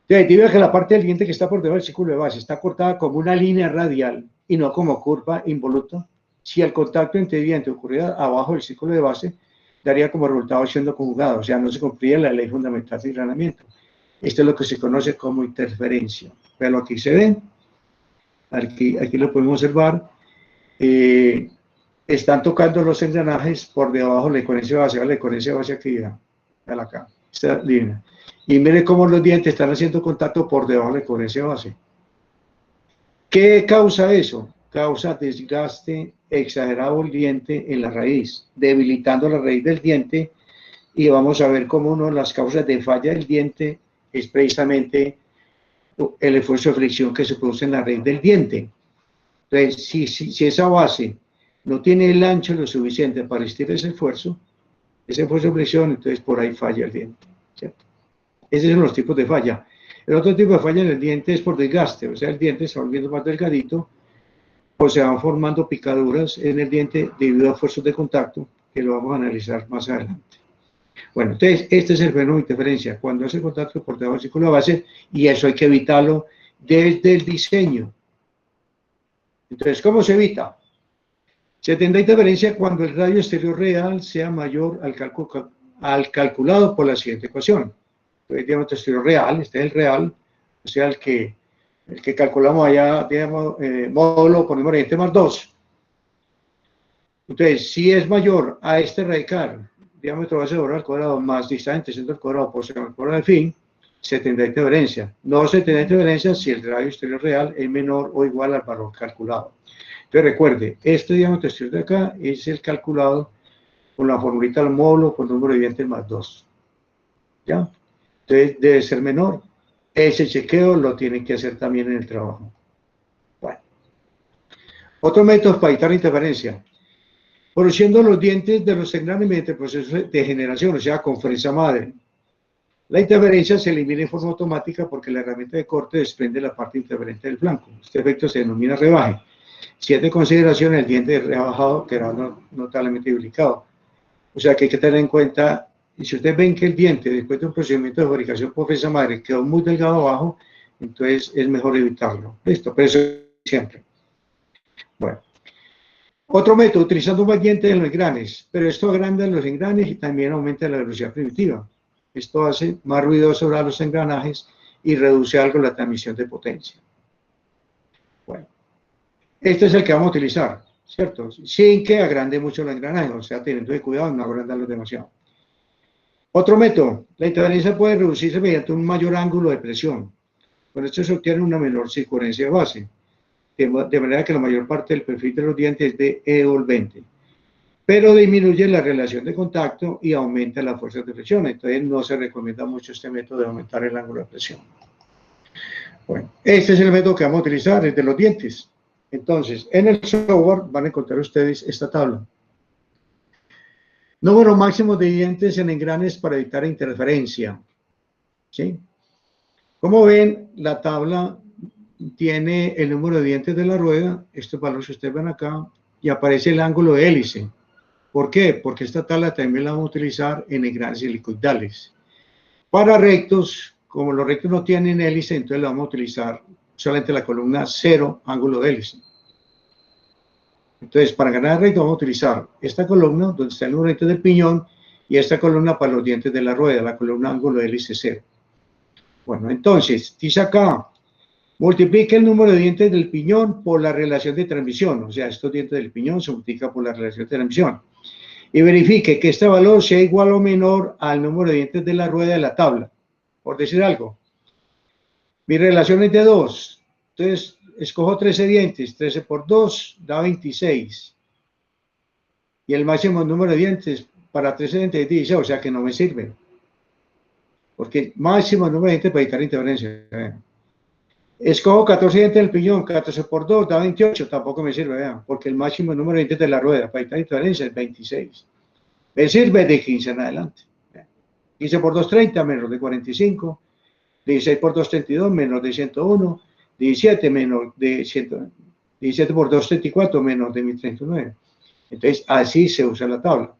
Entonces, debido a que la parte del diente que está por debajo del círculo de base está cortada como una línea radial y no como curva involuta, si el contacto entre dientes ocurriera abajo del círculo de base, daría como resultado siendo conjugado, o sea, no se cumplía la ley fundamental de engranamiento. Esto es lo que se conoce como interferencia. Pero aquí se ve, aquí lo podemos observar. Están tocando los engranajes por debajo de la coherencia base, la coherencia base aquí, acá, esta línea. Y miren cómo los dientes están haciendo contacto por debajo de la coherencia base. ¿Qué causa eso? Causa desgaste exagerado del diente en la raíz, debilitando la raíz del diente, y vamos a ver cómo una de las causas de falla del diente es precisamente el esfuerzo de fricción que se produce en la raíz del diente. Entonces, si esa base no tiene el ancho lo suficiente para resistir ese esfuerzo de fricción, entonces por ahí falla el diente, ¿cierto? Esos son los tipos de falla. El otro tipo de falla en el diente es por desgaste, o sea, el diente se va volviendo más delgadito o se van formando picaduras en el diente debido a esfuerzos de contacto, que lo vamos a analizar más adelante. Bueno, entonces, este es el fenómeno de interferencia, cuando hace contacto por debajo del círculo de base, y eso hay que evitarlo desde el diseño. Entonces, ¿cómo se evita? Se tendrá interferencia cuando el radio exterior real sea mayor al calculado por la siguiente ecuación. Entonces, el diámetro exterior real, este es el real, o sea, el que calculamos allá, digamos, módulo por número de diente más 2. Entonces, si es mayor a este radical, diámetro base de al cuadrado más distancia centro al cuadrado por seno al cuadrado de fin, se tendrá interferencia. No se tendrá interferencia si el radio exterior real es menor o igual al valor calculado. Entonces recuerde, este diámetro exterior de acá es el calculado con la formulita del módulo por número de dientes más 2. ¿Ya? Entonces debe ser menor. Ese chequeo lo tienen que hacer también en el trabajo. Bueno. Otro método para evitar interferencia. Produciendo los dientes de los engranes mediante el proceso de generación, o sea, con fresa madre. La interferencia se elimina en forma automática porque la herramienta de corte desprende la parte interferente del flanco. Este efecto se denomina rebaje. Si es de consideración, el diente rebajado quedará notablemente duplicado. O sea que hay que tener en cuenta, y si ustedes ven que el diente, después de un procedimiento de fabricación por fresa madre, quedó muy delgado abajo, entonces es mejor evitarlo. Listo, pero eso siempre. Bueno. Otro método, utilizando más dientes en los engranes, pero esto agranda los engranes y también aumenta la velocidad primitiva. Esto hace más ruido sobre los engranajes y reduce algo la transmisión de potencia. Bueno, este es el que vamos a utilizar, ¿cierto? Sin que agrande mucho el engranaje, o sea, teniendo cuidado en no agrandarlo demasiado. Otro método, la interferencia puede reducirse mediante un mayor ángulo de presión. Con esto se obtiene una menor circunferencia de base, de manera que la mayor parte del perfil de los dientes es de envolvente, pero disminuye la relación de contacto y aumenta la fuerza de fricción. Entonces no se recomienda mucho este método de aumentar el ángulo de presión. Bueno, este es el método que vamos a utilizar, el de los dientes. Entonces, en el software van a encontrar ustedes esta tabla. Número máximo de dientes en engranes para evitar interferencia. ¿Sí? Como ven, la tabla tiene el número de dientes de la rueda, estos valores que ustedes ven acá, y aparece el ángulo de hélice. ¿Por qué? Porque esta tabla también la vamos a utilizar en engranes helicoidales. Para rectos, como los rectos no tienen hélice, entonces la vamos a utilizar solamente la columna 0, ángulo de hélice. Entonces, para ganar recto vamos a utilizar esta columna, donde está el número de dientes del piñón, y esta columna para los dientes de la rueda, la columna ángulo de hélice 0. Bueno, entonces, dice acá, multiplique el número de dientes del piñón por la relación de transmisión, o sea, estos dientes del piñón se multiplican por la relación de transmisión. Y verifique que este valor sea igual o menor al número de dientes de la rueda de la tabla, por decir algo. Mi relación es de 2, entonces escojo 13 dientes, 13 por 2 da 26. Y el máximo número de dientes para 13 dientes es 16, o sea que no me sirve. Porque máximo número de dientes para evitar interferencia. Escojo 14 dientes del piñón, 14 por 2 da 28, tampoco me sirve, vean, porque el máximo número de dientes de la rueda para evitar interferencia es 26. Me sirve de 15 en adelante. 15 por 2, 30, menos de 45. 16 por 2, 32, menos de 101. 17 menos de 100, 17 por 2, 34, menos de 1039. Entonces, así se usa la tabla.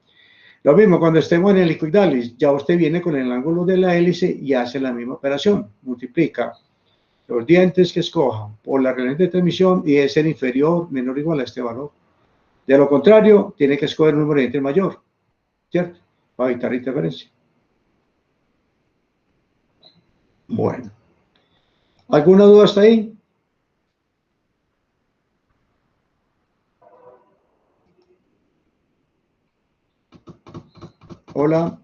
Lo mismo cuando estemos en helicoidales, ya usted viene con el ángulo de la hélice y hace la misma operación. Multiplica los dientes que escoja por la relación de transmisión y debe ser inferior, menor o igual a este valor. De lo contrario, tiene que escoger un número de dientes mayor, ¿cierto? Para evitar interferencia. Bueno. ¿Alguna duda hasta ahí? Hola.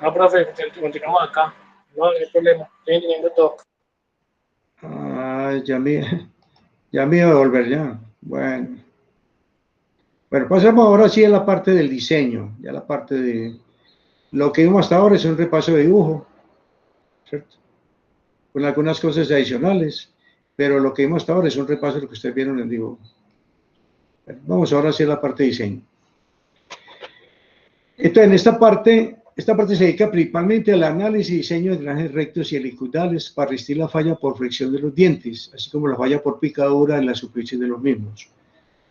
No, profe, continuamos acá. No hay problema. Estoy entendiendo todo. Ah, ya me iba a volver ya. Bueno. Bueno, pasemos ahora sí a la parte del diseño. Ya la parte de... Lo que vimos hasta ahora es un repaso de dibujo, ¿cierto? Con algunas cosas adicionales, pero lo que vimos hasta ahora es un repaso de lo que ustedes vieron en el dibujo. Bueno, vamos ahora sí a la parte de diseño. Entonces, en esta parte se dedica principalmente al análisis y diseño de engranajes rectos y helicoidales para resistir la falla por fricción de los dientes, así como la falla por picadura en la superficie de los mismos.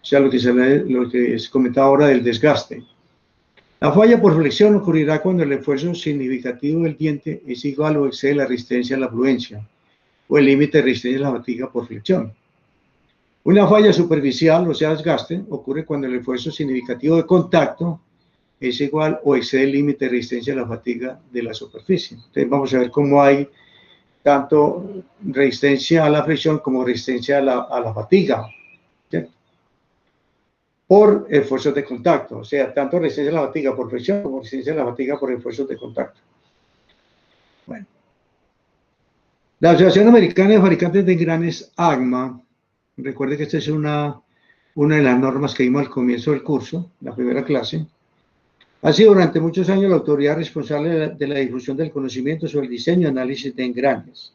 O sea, lo que se comentaba ahora del desgaste. La falla por flexión ocurrirá cuando el esfuerzo significativo del diente es igual o excede la resistencia a la fluencia o el límite de resistencia a la fatiga por flexión. Una falla superficial, o sea, desgaste, ocurre cuando el esfuerzo significativo de contacto es igual o excede el límite de resistencia a la fatiga de la superficie. Entonces vamos a ver cómo hay tanto resistencia a la fricción como resistencia a la fatiga, ¿cierto? Por esfuerzos de contacto, o sea, tanto resistencia a la fatiga por fricción como resistencia a la fatiga por esfuerzos de contacto. Bueno. La Asociación Americana de Fabricantes de Engranes, AGMA, recuerde que esta es una de las normas que vimos al comienzo del curso, la primera clase, ha sido durante muchos años la autoridad responsable de la difusión del conocimiento sobre el diseño y análisis de engranes.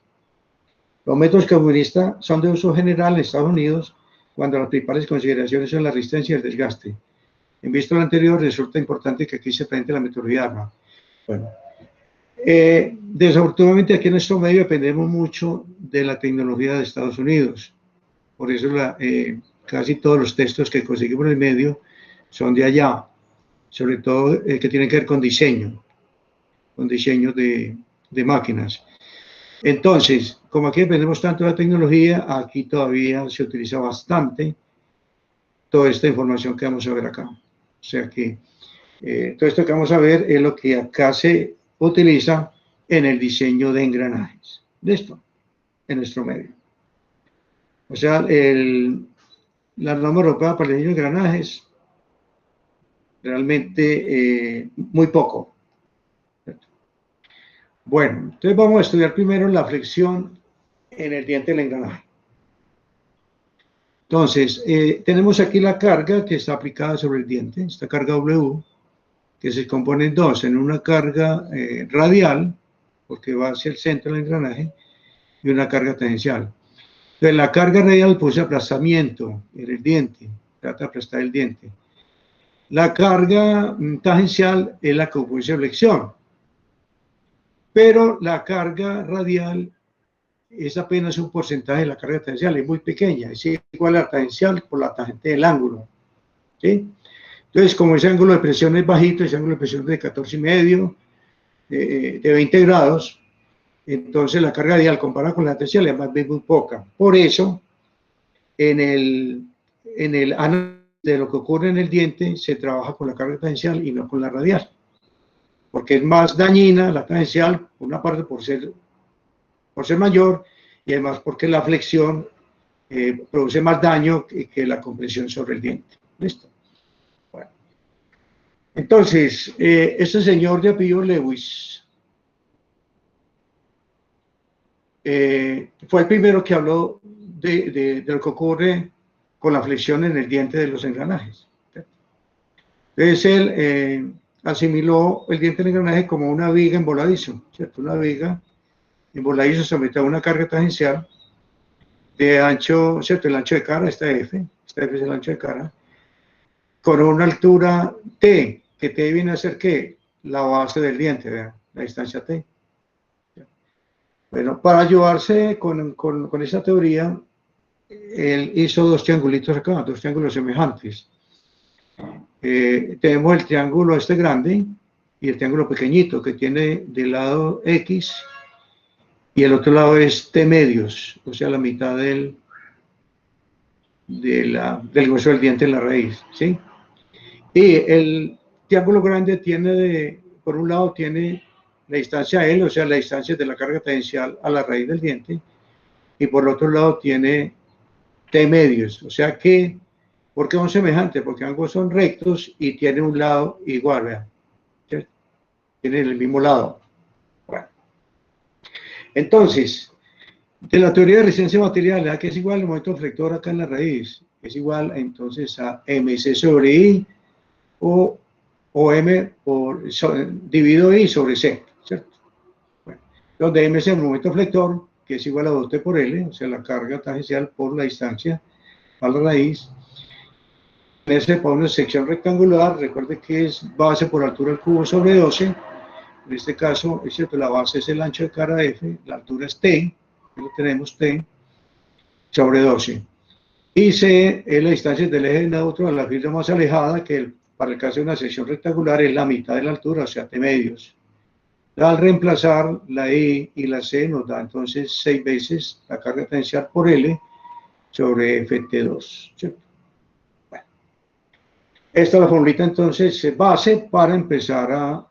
Los métodos que utiliza son de uso general en Estados Unidos, cuando las principales consideraciones son la resistencia y el desgaste. En visto lo anterior, resulta importante que aquí se presente la metodología AGMA. Bueno, desafortunadamente aquí en nuestro medio dependemos mucho de la tecnología de Estados Unidos. Por eso casi todos los textos que conseguimos en el medio son de allá, sobre todo que tienen que ver con diseño de máquinas. Entonces, como aquí dependemos tanto de la tecnología, aquí todavía se utiliza bastante toda esta información que vamos a ver acá. O sea que Todo esto que vamos a ver es lo que acá se utiliza en el diseño de engranajes. Listo, en nuestro medio. O sea, la norma europea para el diseño de engranajes, realmente muy poco. Bueno, entonces vamos a estudiar primero la flexión en el diente del engranaje. Entonces, tenemos aquí la carga que está aplicada sobre el diente, esta carga W, que se compone en dos, en una carga radial, porque va hacia el centro del engranaje, y una carga tangencial. Entonces, la carga radial produce aplastamiento en el diente, trata de aplastar el diente. La carga tangencial es la que produce flexión, pero la carga radial es apenas un porcentaje de la carga tangencial, es muy pequeña, es igual a la tangencial por la tangente del ángulo, ¿sí? Entonces, como ese ángulo de presión es bajito, ese ángulo de presión es de 14,5, de 20 grados, entonces la carga radial comparada con la tangencial es más bien muy poca. Por eso, en el análisis de lo que ocurre en el diente, se trabaja con la carga tangencial y no con la radial, porque es más dañina la tangencial, por una parte por ser mayor, y además porque la flexión produce más daño que la compresión sobre el diente. ¿Listo? Bueno. Entonces, este señor de apellido Lewis fue el primero que habló de lo que ocurre con la flexión en el diente de los engranajes. Entonces, él asimiló el diente del engranaje como una viga en voladizo, ¿cierto? Una viga en voladizo sometido a una carga tangencial de ancho, ¿cierto? El ancho de cara, esta F es el ancho de cara, con una altura T, que T viene a ser ¿qué? La base del diente, ¿verdad? La distancia T. Bueno, para ayudarse con esa teoría, él hizo dos triangulitos acá, dos triángulos semejantes. Tenemos el triángulo este grande y el triángulo pequeñito, que tiene del lado X y el otro lado es T medios, o sea, la mitad del grueso del diente en la raíz, ¿sí? Y el triángulo grande tiene, por un lado, tiene la distancia L, o sea, la distancia de la carga tangencial a la raíz del diente, y por otro lado tiene T medios, o sea que, ¿por qué son semejantes? Porque ambos son rectos y tienen un lado igual, vean, ¿sí? Tienen el mismo lado. Bueno. Entonces, de la teoría de resistencia material, que es igual al momento flector acá en la raíz, es igual entonces a MC sobre I o M dividido I sobre C, ¿cierto? Bueno, donde M es el momento flector, que es igual a 2T por L, o sea, la carga tangencial por la distancia a la raíz. En ese para una sección rectangular, recuerde que es base por altura al cubo sobre 12, en este caso, es cierto, la base es el ancho de cara F, la altura es T, lo tenemos T, sobre 12. Y C es la distancia del eje neutro a la fibra más alejada, que para el caso de una sección rectangular es la mitad de la altura, o sea, T medios. Al reemplazar la I y la C nos da entonces 6 veces la carga tangencial por L sobre FT2, ¿cierto? Bueno. Esta es la formulita entonces base para empezar a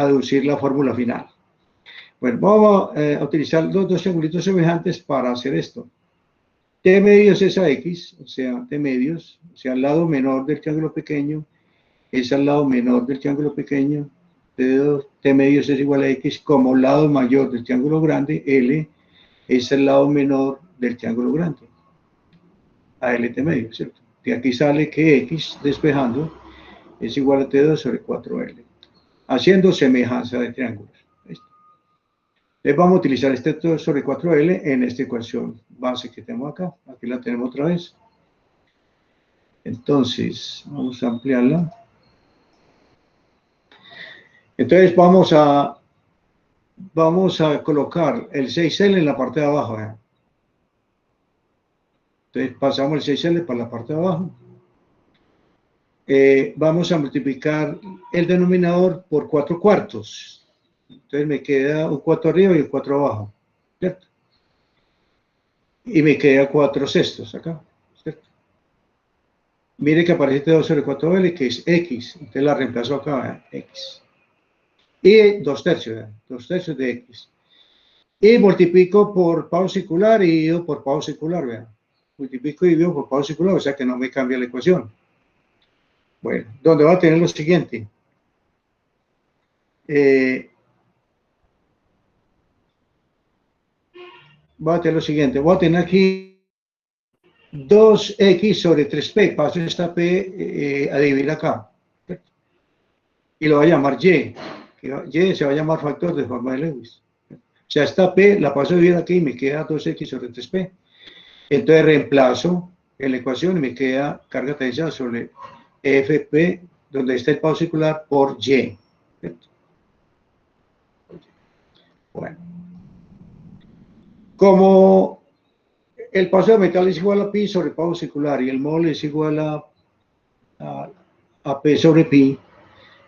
deducir la fórmula final. Bueno, vamos a utilizar los dos triangulitos semejantes para hacer esto. T medios es a X, o sea, T medios, o sea, el lado menor del triángulo pequeño es al lado menor del triángulo pequeño. T medios es igual a X como lado mayor del triángulo grande, L es el lado menor del triángulo grande, a LT medios, ¿cierto? De aquí sale que X, despejando, es igual a T2 sobre 4L, haciendo semejanza de triángulos. Entonces vamos a utilizar este T2 sobre 4L en esta ecuación base que tenemos acá. Aquí la tenemos otra vez. Entonces, vamos a ampliarla. Entonces vamos a colocar el 6L en la parte de abajo. Entonces pasamos el 6L para la parte de abajo. Vamos a multiplicar el denominador por 4 cuartos. Entonces me queda un 4 arriba y un 4 abajo, ¿cierto? Y me queda 4 sextos acá, ¿cierto? mire que aparece T2 sobre 4L, que es X, entonces la reemplazo acá, X. Y 2/3, ¿verdad? 2/3 de X. Y multiplico por pavo circular y divido por pavo circular, vean. Multiplico y divido por pavo circular, o sea que no me cambia la ecuación. Bueno, donde va a tener lo siguiente. Voy a tener lo siguiente. Voy a tener aquí 2X sobre 3P. Paso esta P a dividir acá. Y lo voy a llamar Y. Y se va a llamar factor de forma de Lewis. O sea, esta P la paso a dividir aquí y me queda 2X sobre 3P. Entonces reemplazo en la ecuación y me queda carga potencial sobre FP, donde está el pavo circular, por Y. Bueno. Como el paso de metal es igual a pi sobre pavo circular y el mol es igual a P sobre pi,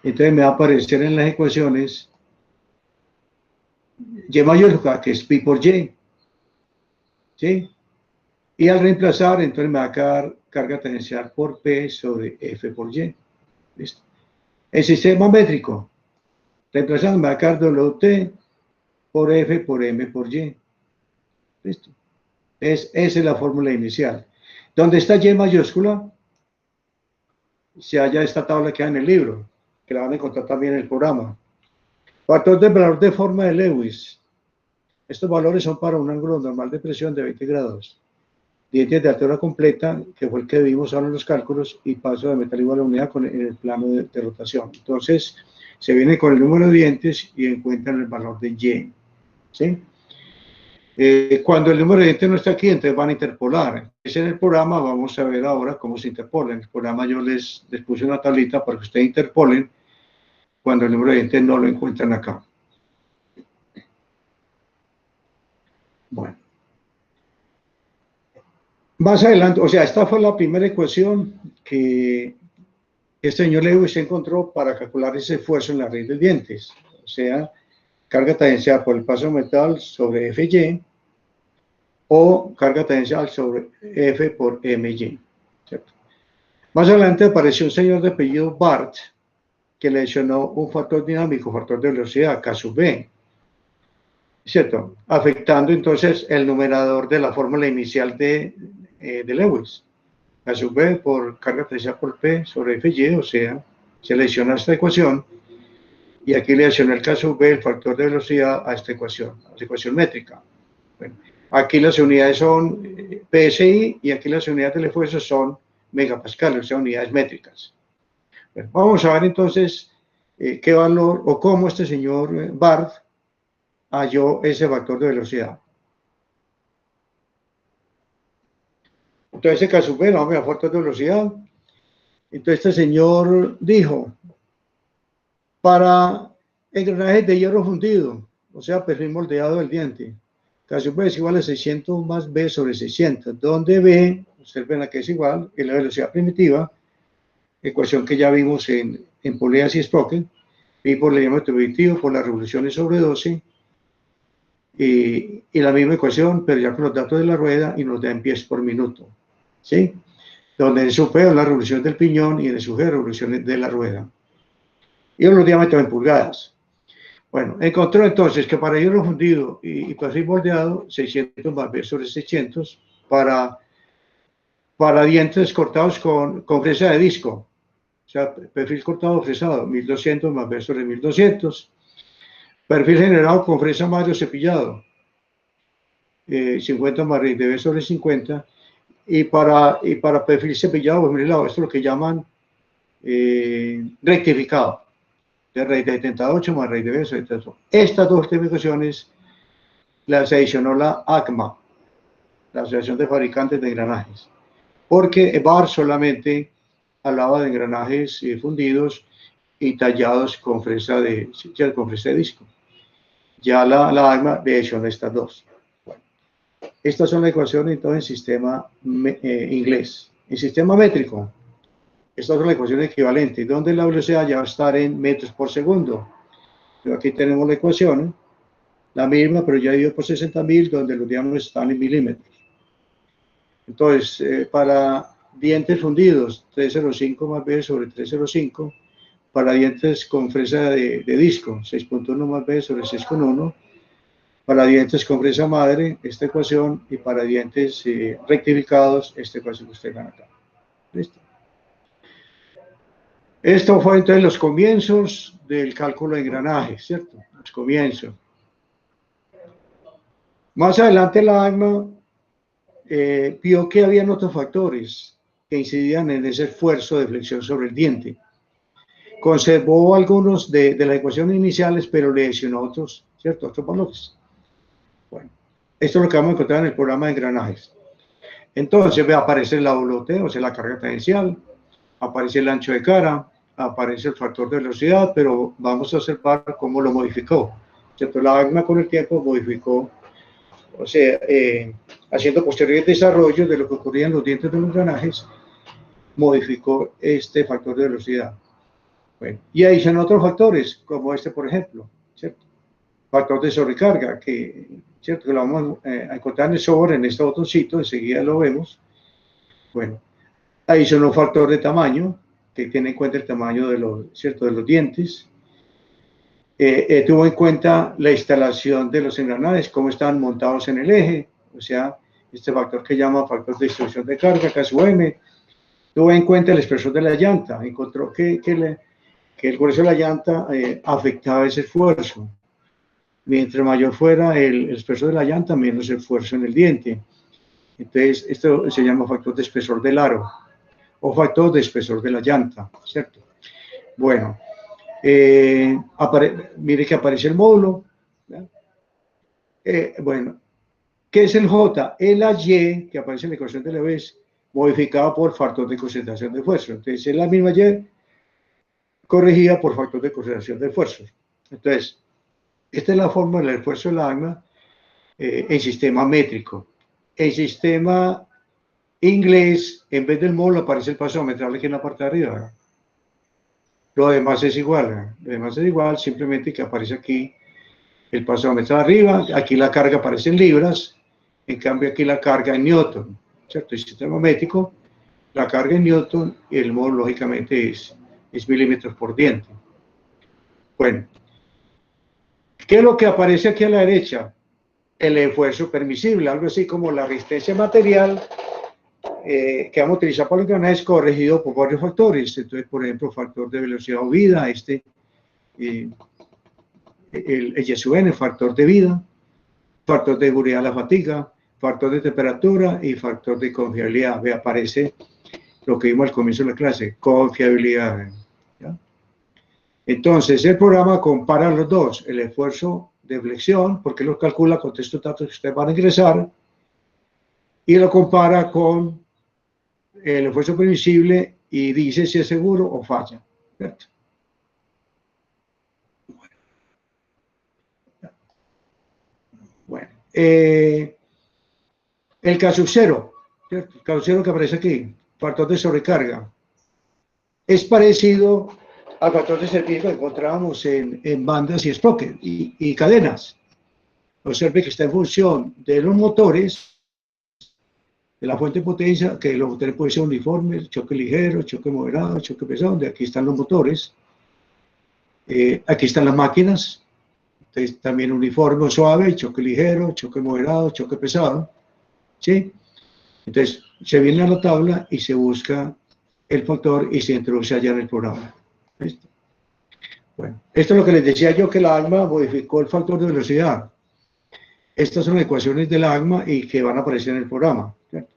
entonces me va a aparecer en las ecuaciones Y mayúscula, que es pi por Y. ¿Sí? Y al reemplazar, entonces me va a quedar carga tangencial por P sobre F por Y. ¿Listo? El sistema métrico, reemplazando, me va a quedar WT por F por M por Y. ¿Listo? Esa es la fórmula inicial. ¿Dónde está Y mayúscula? Se halla esta tabla que hay en el libro, que la van a encontrar también en el programa. Factor de valor de forma de Lewis. Estos valores son para un ángulo normal de presión de 20 grados. Dientes de altura completa, que fue el que vimos ahora en los cálculos, y paso de metal igual a la unidad en el plano de rotación. Entonces, se viene con el número de dientes y encuentran el valor de Y. ¿Sí? Cuando el número de dientes no está aquí, entonces van a interpolar. En el programa vamos a ver ahora cómo se interpolan. En el programa yo les puse una tablita para que ustedes interpolen cuando el número de dientes no lo encuentran acá. Bueno. Más adelante, o sea, esta fue la primera ecuación que este señor Lewis encontró para calcular ese esfuerzo en la raíz de dientes. O sea, carga tangencial por el paso de metal sobre Fy o carga tangencial sobre F por MY. ¿Cierto? Más adelante apareció un señor de apellido Barth que le adicionó un factor dinámico, factor de velocidad, K sub B, ¿cierto? Afectando entonces el numerador de la fórmula inicial de Lewis. K sub B por carga tangencial por P sobre Fy, o sea, se le adiciona esta ecuación y aquí le adicionó el K sub B, el factor de velocidad, a esta ecuación, a la ecuación métrica. Bueno, aquí las unidades son PSI y aquí las unidades del esfuerzo son megapascales, o sea, unidades métricas. Bueno, vamos a ver entonces qué valor o cómo este señor Barth halló ese factor de velocidad. Entonces, ese K sub B, no me da factor de velocidad. Entonces, este señor dijo, para engranajes de hierro fundido, o sea, perfil moldeado del diente, K sub B es igual a 600 más B sobre 600, donde B, observen aquí es igual, es la velocidad primitiva, ecuación que ya vimos en poleas y Spoken, y por el diámetro predictivo, por las revoluciones sobre 12, y la misma ecuación, pero ya con los datos de la rueda y nos da en pies por minuto, ¿sí? Donde en su P las revoluciones del piñón y en su G revoluciones de la rueda. Y los diámetros en pulgadas. Bueno, encontró entonces que para hierro fundido y perfil moldeado, 600 más B sobre 600, para dientes cortados con fresa de disco, o sea, perfil cortado fresado, 1200 más B sobre 1200, perfil generado con fresa Mario cepillado, 50 más raíz de B sobre 50, y para perfil cepillado, pues, esto es lo que llaman rectificado, de raíz de 78 más raíz de B sobre 78. Estas dos rectificaciones las adicionó la ACMA, la Asociación de Fabricantes de Engranajes, porque Barth solamente hablaba de engranajes fundidos y tallados con fresa de disco. Ya la ACMA le adicionó estas dos. Bueno, estas son las ecuaciones entonces en sistema inglés. En sistema métrico, estas son las ecuaciones equivalentes, donde la velocidad ya va a estar en metros por segundo. Pero aquí tenemos la ecuación, la misma, pero ya dividido por 60.000, donde los diámetros están en milímetros. Entonces, para dientes fundidos, 305 más B sobre 305. Para dientes con fresa de disco, 6.1 más B sobre 6.1. Para dientes con fresa madre, esta ecuación, y para dientes rectificados, esta ecuación que ustedes ven acá. ¿Listo? Esto fue entonces los comienzos del cálculo de engranajes, ¿cierto? Los comienzos. Más adelante la ACMA vio que habían otros factores que incidían en ese esfuerzo de flexión sobre el diente. Conservó algunos de las ecuaciones iniciales, pero le adicionó otros, ¿cierto? Otros valores. Bueno, esto es lo que vamos a encontrar en el programa de engranajes. Entonces, ve, aparece la voloteo, o sea, la carga tangencial, aparece el ancho de cara, aparece el factor de velocidad, pero vamos a observar cómo lo modificó. ¿Cierto? La ACMA con el tiempo modificó, o sea, haciendo posteriores desarrollos de lo que ocurría en los dientes de los engranajes, modificó este factor de velocidad. Bueno, y adicionó otros factores, como este, por ejemplo, ¿cierto? Factor de sobrecarga, ¿cierto? Que lo vamos a encontrar en el software, en este botoncito, enseguida lo vemos. Bueno, adicionó factor de tamaño, que tiene en cuenta el tamaño de los, ¿cierto? De los dientes. Tuvo en cuenta la instalación de los engranajes, cómo estaban montados en el eje, o sea, este factor que llama factor de distribución de carga, K sub M. Tuvo en cuenta el espesor de la llanta, encontró que el grueso de la llanta afectaba ese esfuerzo. Mientras mayor fuera el espesor de la llanta, menos esfuerzo en el diente. Entonces, esto se llama factor de espesor del aro o factor de espesor de la llanta, ¿cierto? Bueno, mire que aparece el módulo. Bueno, ¿qué es el J? Es la Y que aparece en la ecuación de Lewis, modificada por factor de concentración de esfuerzo. Entonces, es la misma Y corregida por factor de concentración de esfuerzo. Entonces, esta es la fórmula del esfuerzo de la ACMA en sistema métrico. En sistema inglés, en vez del módulo aparece el paso metrable aquí en la parte de arriba, ¿verdad? Lo demás es igual, lo demás es igual, simplemente que aparece aquí el paso metral arriba, aquí la carga aparece en libras, en cambio aquí la carga en newton, ¿cierto? El sistema métrico, la carga en newton y el módulo lógicamente es milímetros por diente. Bueno, ¿qué es lo que aparece aquí a la derecha? El esfuerzo permisible, algo así como la resistencia material que vamos a utilizar para los engranajes, corregido por varios factores. Entonces, por ejemplo, factor de velocidad o vida, el YSUN, factor de vida, factor de seguridad de la fatiga, factor de temperatura y factor de confiabilidad. Ve, aparece lo que vimos al comienzo de la clase, confiabilidad. ¿Ya? Entonces, el programa compara los dos, el esfuerzo de flexión, porque lo calcula con estos datos que ustedes van a ingresar, y lo compara con el esfuerzo permisible y dice si es seguro o falla. ¿Cierto? Bueno, el caso cero, ¿cierto? El caso cero que aparece aquí, factor de sobrecarga, es parecido al factor de servicio que encontrábamos en bandas y sprocket y cadenas. Observe que está en función de los motores, de la fuente de potencia, que los motores pueden ser uniformes, choque ligero, choque moderado, choque pesado, donde aquí están los motores, aquí están las máquinas, entonces también uniforme o suave, choque ligero, choque moderado, choque pesado, ¿sí? Entonces se viene a la tabla y se busca el factor y se introduce allá en el programa. ¿Listo? Bueno, esto es lo que les decía yo, que la ACMA modificó el factor de velocidad. Estas son las ecuaciones del ACMA y que van a aparecer en el programa, ¿cierto?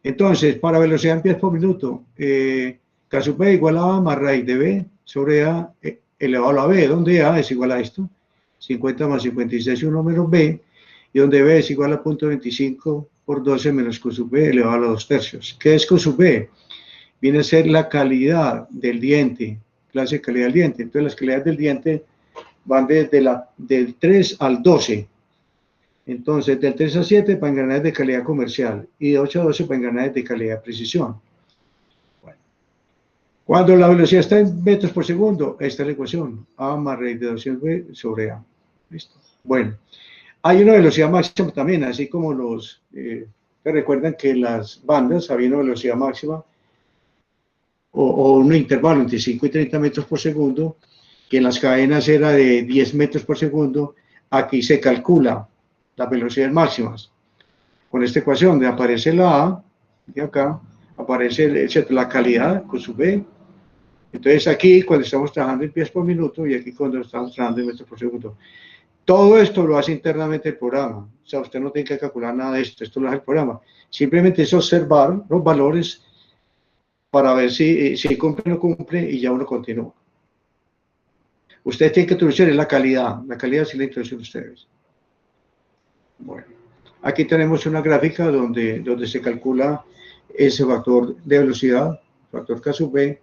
Entonces, para velocidad en pies por minuto, K sub P igual a A más raíz de B sobre A elevado a B, donde A es igual a esto, 50 más 56, 1 menos B, y donde B es igual a 0.25 por 12 menos Q sub B elevado a la 2 tercios. ¿Qué es Q sub B? Viene a ser la calidad del diente, clase de calidad del diente. Entonces, las calidades del diente van desde del 3 al 12. Entonces, del 3 a 7 para engranajes de calidad comercial y de 8 a 12 para engranajes de calidad de precisión. Bueno. Cuando la velocidad está en metros por segundo, esta es la ecuación, A más raíz de 200B sobre A. ¿Listo? Bueno, hay una velocidad máxima también, así como los recuerdan que las bandas había una velocidad máxima o un intervalo entre 5 y 30 metros por segundo, que en las cadenas era de 10 metros por segundo. Aquí se calcula las velocidades máximas con esta ecuación, donde aparece la A, y acá aparece la calidad con su B. Entonces aquí cuando estamos trabajando en pies por minuto y aquí cuando estamos trabajando en metros por segundo. Todo esto lo hace internamente el programa. O sea, usted no tiene que calcular nada de esto lo hace el programa. Simplemente es observar los valores para ver si cumple o no cumple y ya uno continúa. Usted tiene que introducir la calidad sí la introducen ustedes. Bueno, aquí tenemos una gráfica donde se calcula ese factor de velocidad, factor K sub B.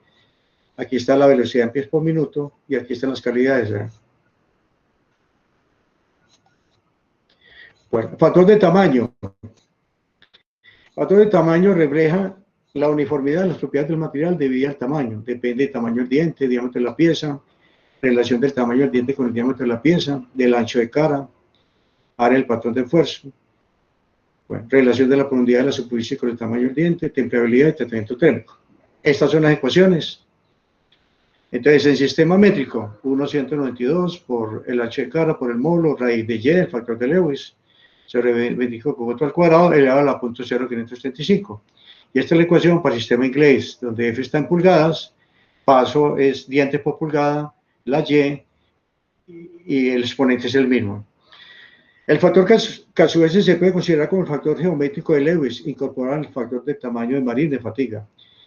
Aquí está la velocidad en pies por minuto y aquí están las calidades. Bueno, factor de tamaño. Factor de tamaño refleja la uniformidad de las propiedades del material debido al tamaño. Depende del tamaño del diente, diámetro de la pieza, relación del tamaño del diente con el diámetro de la pieza, del ancho de cara, área del patrón de esfuerzo, bueno, relación de la profundidad de la superficie con el tamaño del diente, temperabilidad y tratamiento térmico. Estas son las ecuaciones. Entonces, en sistema métrico, 1/192 por el h de cara por el módulo, raíz de y, el factor de Lewis, sobre 25 al cuadrado elevado a la 0.0535. Y esta es la ecuación para el sistema inglés, donde F está en pulgadas, paso es diente por pulgada, la y el exponente es el mismo. El factor K sub S se puede considerar como el factor geométrico de Lewis, incorporar el factor de tamaño de Marín de fatiga.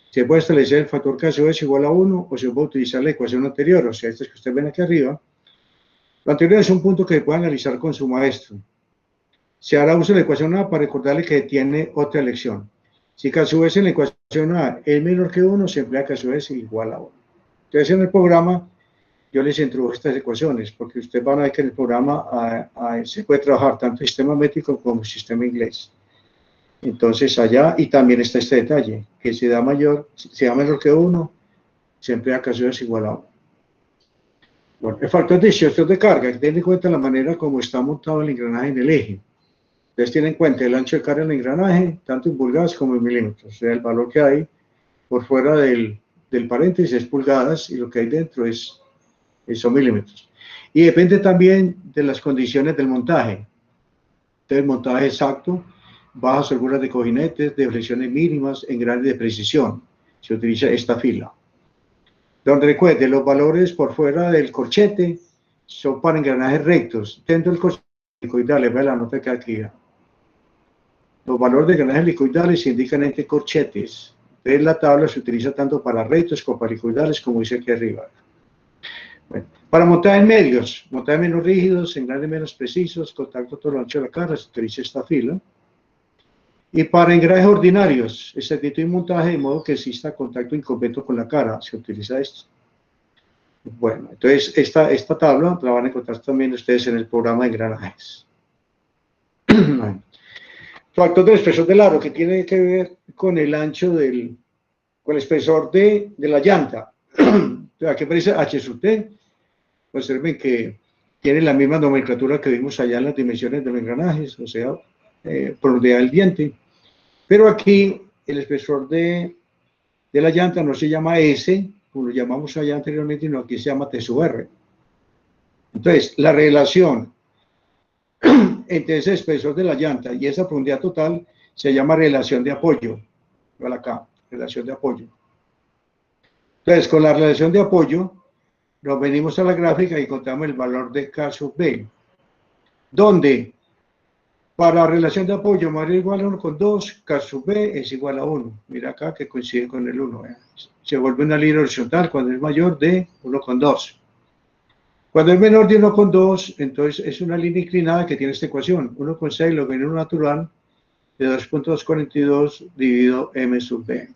Se puede establecer el factor K sub S igual a 1 o se puede utilizar la ecuación anterior, o sea, esta que ustedes ven aquí arriba. Lo anterior es un punto que puede analizar con su maestro. Se hará uso de la ecuación A para recordarle que tiene otra elección. Si K sub S en la ecuación A es menor que 1, se emplea K sub S igual a 1. Entonces, en el programa, yo les introduje estas ecuaciones, porque ustedes van a ver que en el programa se puede trabajar tanto sistema métrico como sistema inglés. Entonces, allá, y también está este detalle, que si da menor que 1, se emplea K sub S igual a 1. Bueno, el factor de distorsión de carga, que tiene en cuenta la manera como está montado el engranaje en el eje. Ustedes tienen en cuenta el ancho de carga del engranaje, tanto en pulgadas como en milímetros. O sea, el valor que hay por fuera del paréntesis es pulgadas y lo que hay dentro son milímetros. Y depende también de las condiciones del montaje. Entonces, el montaje exacto, bajas holguras de cojinetes, deflexiones mínimas, engranes de precisión. Se utiliza esta fila. Donde recuerde, los valores por fuera del corchete son para engranajes rectos. Dentro del corchete helicoidales, ve la nota que aquí. Los valores de engranajes helicoidales se indican entre corchetes. Entonces, la tabla se utiliza tanto para rectos como para helicoidales, como dice aquí arriba. Bueno, para montaje en medios, montaje menos rígidos, engranes menos precisos, contacto todo lo ancho de la cara, se utiliza esta fila. Y para engranajes ordinarios, exactitud y montaje de modo que exista contacto incompleto con la cara, se utiliza esto. Bueno, entonces esta tabla la van a encontrar también ustedes en el programa de engranajes. Bueno. Factor del espesor del aro, que tiene que ver con el ancho con el espesor de la llanta. Aquí aparece H sub T. Observen que tiene la misma nomenclatura que vimos allá en las dimensiones de los engranajes, o sea, profundidad del diente. Pero aquí el espesor de la llanta no se llama S, como lo llamamos allá anteriormente, sino aquí se llama T sub R. Entonces, la relación entre ese espesor de la llanta y esa profundidad total se llama relación de apoyo. Igual acá, relación de apoyo. Entonces, con la relación de apoyo, nos venimos a la gráfica y encontramos el valor de K sub B, donde para relación de apoyo mayor o igual a 1 con 2, K sub B es igual a 1. Mira acá que coincide con el 1. Se vuelve una línea horizontal cuando es mayor de 1 con 2. Cuando es menor de 1 con 2, entonces es una línea inclinada que tiene esta ecuación. 1 con 6 log natural de 2.242 dividido M sub B.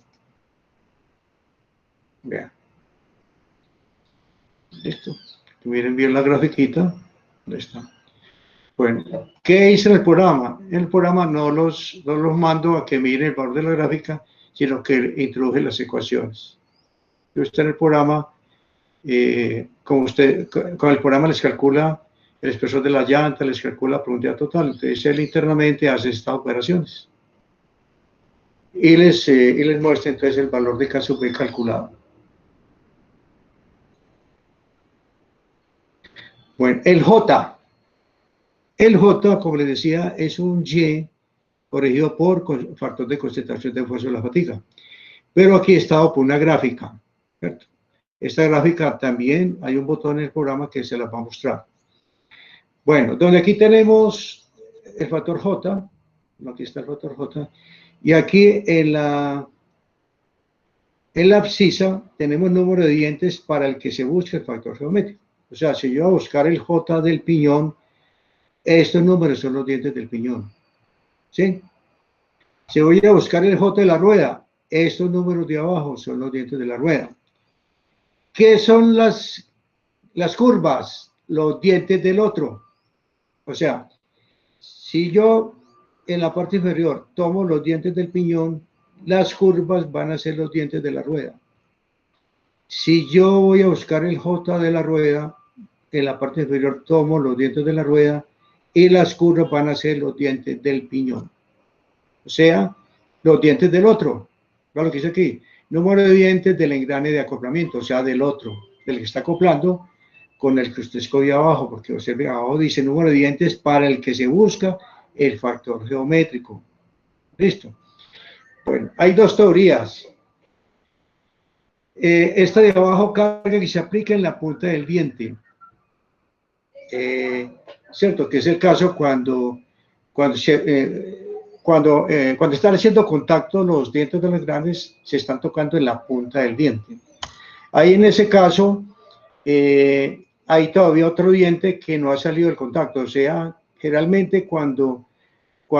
Vean. Listo. Miren bien la grafiquita. ¿Dónde está? Bueno, ¿qué hice en el programa? En el programa no los mando a que miren el valor de la gráfica, sino que introduje las ecuaciones. Usted en el programa, con el programa les calcula el espesor de la llanta, les calcula la profundidad total. Entonces él internamente hace estas operaciones. y les muestra entonces el valor de caso B calculado. Bueno, el J, como les decía, es un Y corregido por factor de concentración de esfuerzo de la fatiga. Pero aquí está dado por una gráfica, ¿cierto? Esta gráfica también hay un botón en el programa que se la va a mostrar. Bueno, donde aquí tenemos el factor J, aquí está el factor J, y aquí en la abscisa tenemos número de dientes para el que se busca el factor geométrico. O sea, si yo voy a buscar el J del piñón, estos números son los dientes del piñón. ¿Sí? Si voy a buscar el J de la rueda, estos números de abajo son los dientes de la rueda. ¿Qué son las curvas? Los dientes del otro. O sea, si yo en la parte inferior tomo los dientes del piñón, las curvas van a ser los dientes de la rueda. Si yo voy a buscar el J de la rueda, en la parte inferior tomo los dientes de la rueda y las curvas van a ser los dientes del piñón. O sea, los dientes del otro. Lo que dice aquí, número de dientes del engrane de acoplamiento, o sea, del otro, del que está acoplando con el que usted escogió abajo, porque observe abajo dice número de dientes para el que se busca el factor geométrico. ¿Listo? Bueno, hay dos teorías. Esta de abajo, carga que se aplica en la punta del diente. ¿Cierto? Que es el caso cuando están haciendo contacto los dientes de los engranes, se están tocando en la punta del diente. Ahí en ese caso, hay todavía otro diente que no ha salido del contacto. O sea, generalmente cuando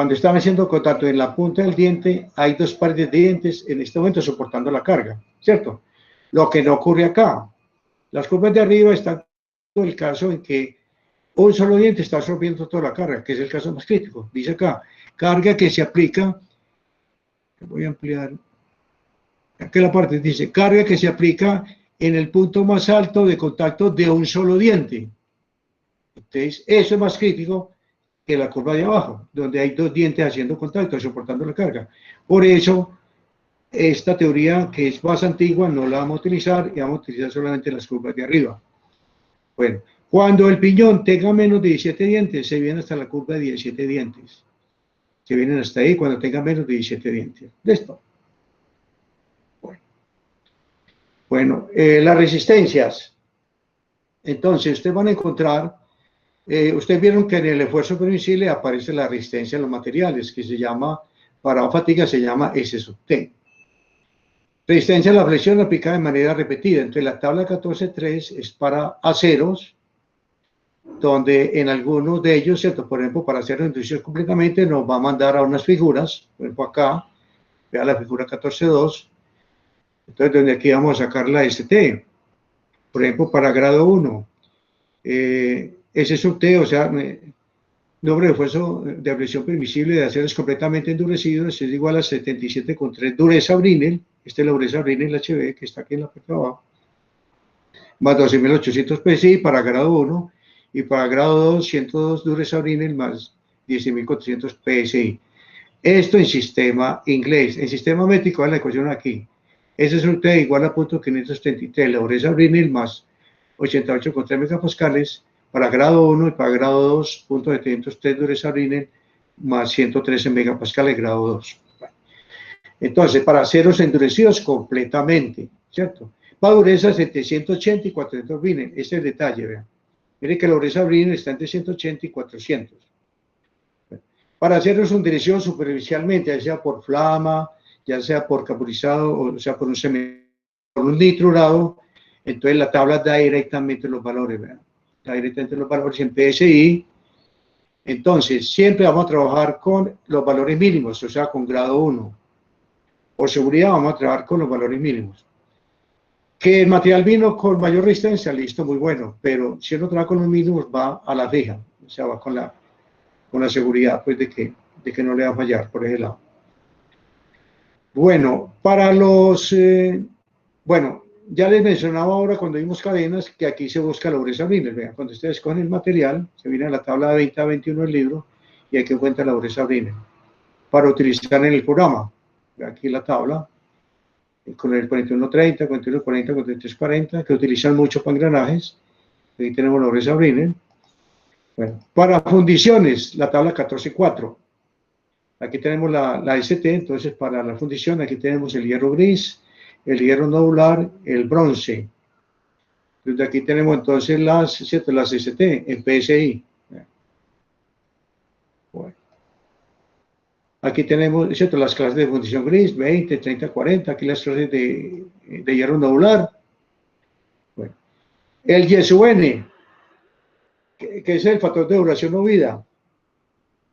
están haciendo contacto en la punta del diente, hay dos pares de dientes en este momento soportando la carga, ¿cierto? Lo que no ocurre acá. Las curvas de arriba están en el caso en que un solo diente está absorbiendo toda la carga, que es el caso más crítico. Dice acá, carga que se aplica, voy a ampliar, aquí la parte dice, carga que se aplica en el punto más alto de contacto de un solo diente. Entonces, eso es más crítico que la curva de abajo, donde hay dos dientes haciendo contacto, soportando la carga. Por eso, esta teoría, que es más antigua, no la vamos a utilizar y vamos a utilizar solamente las curvas de arriba. Bueno, cuando el piñón tenga menos de 17 dientes, se viene hasta la curva de 17 dientes. Se vienen hasta ahí cuando tenga menos de 17 dientes. ¿Listo? Bueno, las resistencias. Entonces, ustedes van a encontrar, ustedes vieron que en el esfuerzo permisible aparece la resistencia en los materiales, que se llama, para fatiga se llama S sub T. Resistencia a la flexión aplicada de manera repetida. Entonces, la tabla 14.3 es para aceros, donde en algunos de ellos, ¿cierto? Por ejemplo, para hacer inducción completamente, nos va a mandar a unas figuras, por ejemplo acá, vea la figura 14.2, entonces donde aquí vamos a sacar la ST, por ejemplo, para grado 1, S sub T, o sea, número de esfuerzo de presión permisible de aceros completamente endurecidos es igual a 77,3 dureza Brinell, esta es la dureza Brinell HB, que está aquí en la parte de abajo, más 12.800 PSI para grado 1, y para grado 2, 102 dureza Brinell más 10.400 PSI. Esto en sistema inglés. En sistema métrico, la ecuación aquí. S sub T igual a .533, la dureza Brinell más 88,3 megapascales para grado 1 y para grado 2, .703 dureza Brinell más 113 megapascales grado 2. Entonces, para aceros endurecidos completamente, ¿cierto? Va a dureza 780 y 400 Brinell. Este es el detalle, vean. Miren que la dureza Brinell está entre 180 y 400. Para aceros endurecidos superficialmente, ya sea por flama, ya sea por capurizado, o sea por un nitrurado, entonces la tabla da directamente los valores, ¿verdad? Da directamente los valores en PSI. Entonces, siempre vamos a trabajar con los valores mínimos, o sea, con grado 1. Por seguridad vamos a trabajar con los valores mínimos. Que el material vino con mayor resistencia, listo, muy bueno, pero si uno trabaja con los mínimos va a la fija, o sea, va con la seguridad pues de que no le va a fallar por ese lado. Bueno, para los, bueno, ya les mencionaba ahora cuando vimos cadenas que aquí se busca la dureza Brinell. Vean, cuando ustedes cogen el material, se viene a la tabla de 20 a 21 del libro y aquí encuentra la dureza Brinell para utilizar en el programa. aquí la tabla, con el 4130, 4140, 4340, que utilizan mucho para engranajes. Aquí tenemos los resabrines. Bueno, para fundiciones, la tabla 14.4. Aquí tenemos la ST, entonces para la fundición, aquí tenemos el hierro gris, el hierro nodular, el bronce. Desde aquí tenemos entonces las ST, el PSI. Bueno. Aquí tenemos, ¿cierto?, las clases de fundición gris, 20, 30, 40, aquí las clases de hierro nodular. Bueno. El YSUN, que es el factor de duración o vida,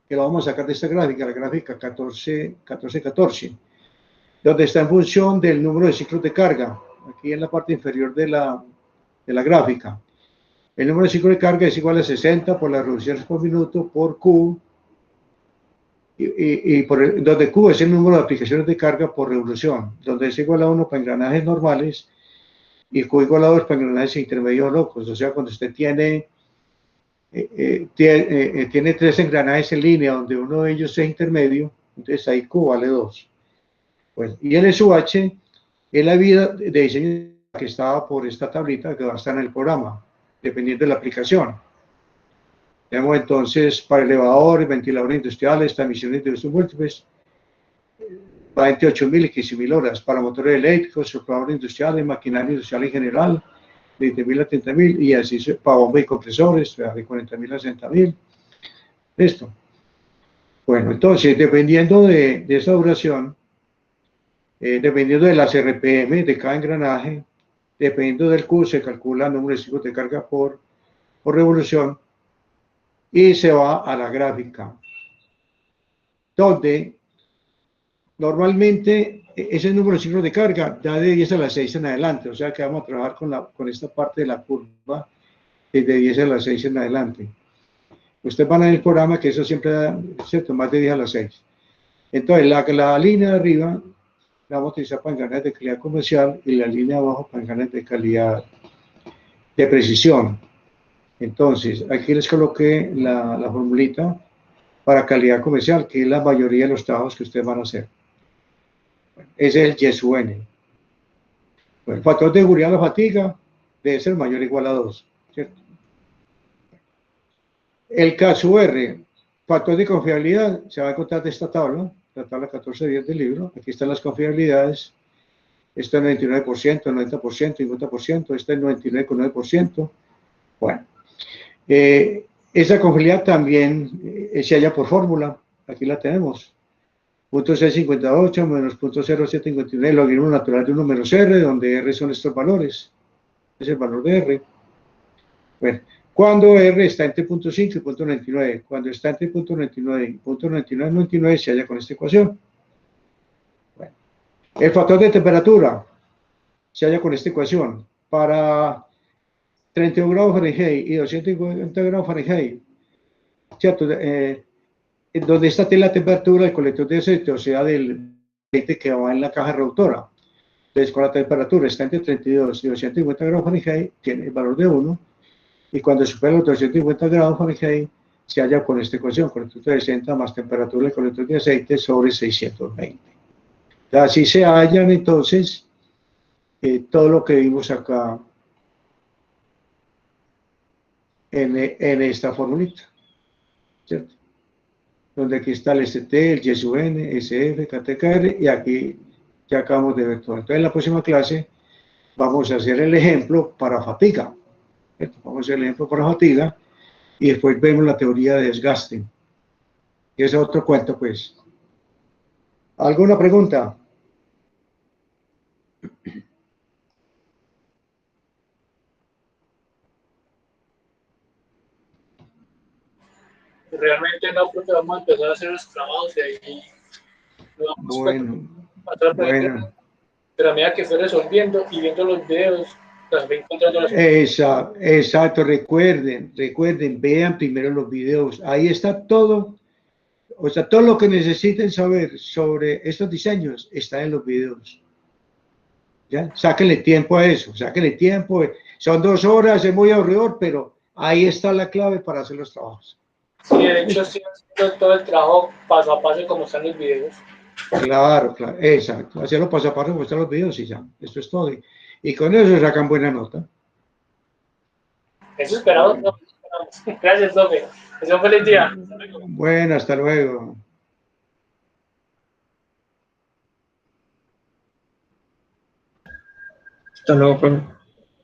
que lo vamos a sacar de esta gráfica, la gráfica 14, donde está en función del número de ciclos de carga, aquí en la parte inferior de la gráfica. El número de ciclos de carga es igual a 60 por las revoluciones por minuto por Q, donde Q es el número de aplicaciones de carga por revolución, donde es igual a 1 para engranajes normales y Q igual a 2 para engranajes intermedios locos. O sea, cuando usted tiene 3 engranajes en línea, donde uno de ellos es intermedio, entonces ahí Q vale 2. Bueno, y el SUH es la vida de diseño que estaba por esta tablita que va a estar en el programa, dependiendo de la aplicación. Tenemos entonces para elevadores, ventiladores industriales, transmisiones de usos múltiples, 28.000 y 15.000 horas. Para motores eléctricos, sopladores industriales, maquinaria industrial en general, 20.000 a 30.000, y así para bombas y compresores, de 40.000 a 60.000. Listo. Bueno, entonces, dependiendo de esa duración, dependiendo de las RPM de cada engranaje, dependiendo del Q, se calcula el número de ciclos de carga por revolución y se va a la gráfica, donde normalmente ese número de ciclos de carga da de 10 a la 6 en adelante, o sea que vamos a trabajar con esta parte de la curva desde 10 a la 6 en adelante. Ustedes van a ver el programa que eso siempre da, ¿cierto?, más de 10 a la 6. Entonces, la línea de arriba la vamos a utilizar para engranajes de calidad comercial y la línea de abajo para engranajes de calidad de precisión. Entonces, aquí les coloqué la formulita para calidad comercial, que es la mayoría de los trabajos que ustedes van a hacer. Bueno, ese es el YSUN. Bueno, el factor de seguridad de la fatiga debe ser mayor o igual a 2, ¿cierto? El KSUR, factor de confiabilidad, se va a encontrar de esta tabla, la tabla 14.10 del libro. Aquí están las confiabilidades. Esto es 99%, 90%, 50%, este es 99,9%. Bueno, esa confiabilidad también se halla por fórmula. Aquí la tenemos. 0.658 menos 0.0759, logaritmo natural de 1 menos R, donde R son estos valores. Es el valor de R. Bueno, cuando R está entre 0.5 y 0.99, cuando está entre 0.99 y 0.99 se halla con esta ecuación. Bueno, el factor de temperatura se halla con esta ecuación. Para 31 grados Fahrenheit y 250 grados Fahrenheit, ¿cierto? Donde está la temperatura del colector de aceite, o sea, del aceite que va en la caja reductora. Entonces, con la temperatura está entre 32 y 250 grados Fahrenheit, tiene el valor de 1, y cuando supera los 250 grados Fahrenheit, se halla con esta ecuación, colector de 60 más temperatura del colector de aceite sobre 620. Así se hallan entonces todo lo que vimos acá en esta formulita, ¿cierto? Donde aquí está el ST, el YSUN, SF, KTKR, y aquí ya acabamos de ver todo. Entonces, en la próxima clase vamos a hacer el ejemplo para fatiga, ¿cierto? Vamos a hacer el ejemplo para fatiga, y después vemos la teoría de desgaste. Y ese es otro cuento, pues. ¿Alguna pregunta? Realmente no, porque vamos a empezar a hacer los trabajos y ahí lo vamos a pasar Bueno. Pero a medida que fue resolviendo y viendo los videos, las voy encontrando las Exacto, recuerden, vean primero los videos, ahí está todo, o sea, todo lo que necesiten saber sobre estos diseños está en los videos. ¿Ya? Sáquenle tiempo a eso, sáquenle tiempo, son 2 horas, es muy aburridor, pero ahí está la clave para hacer los trabajos. Sí, de hecho estoy haciendo todo el trabajo paso a paso como están los videos. Claro, claro, exacto. Hacerlo paso a paso, mostrar los videos y ya. Esto es todo. Y con eso sacan buena nota. Eso esperamos. No, esperamos. Gracias, profe. Que sea un feliz día. Bueno, hasta luego. Hasta luego, profe.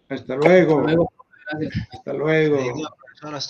Hasta luego. Hasta luego. Gracias. Hasta luego. Le digo a la profesora,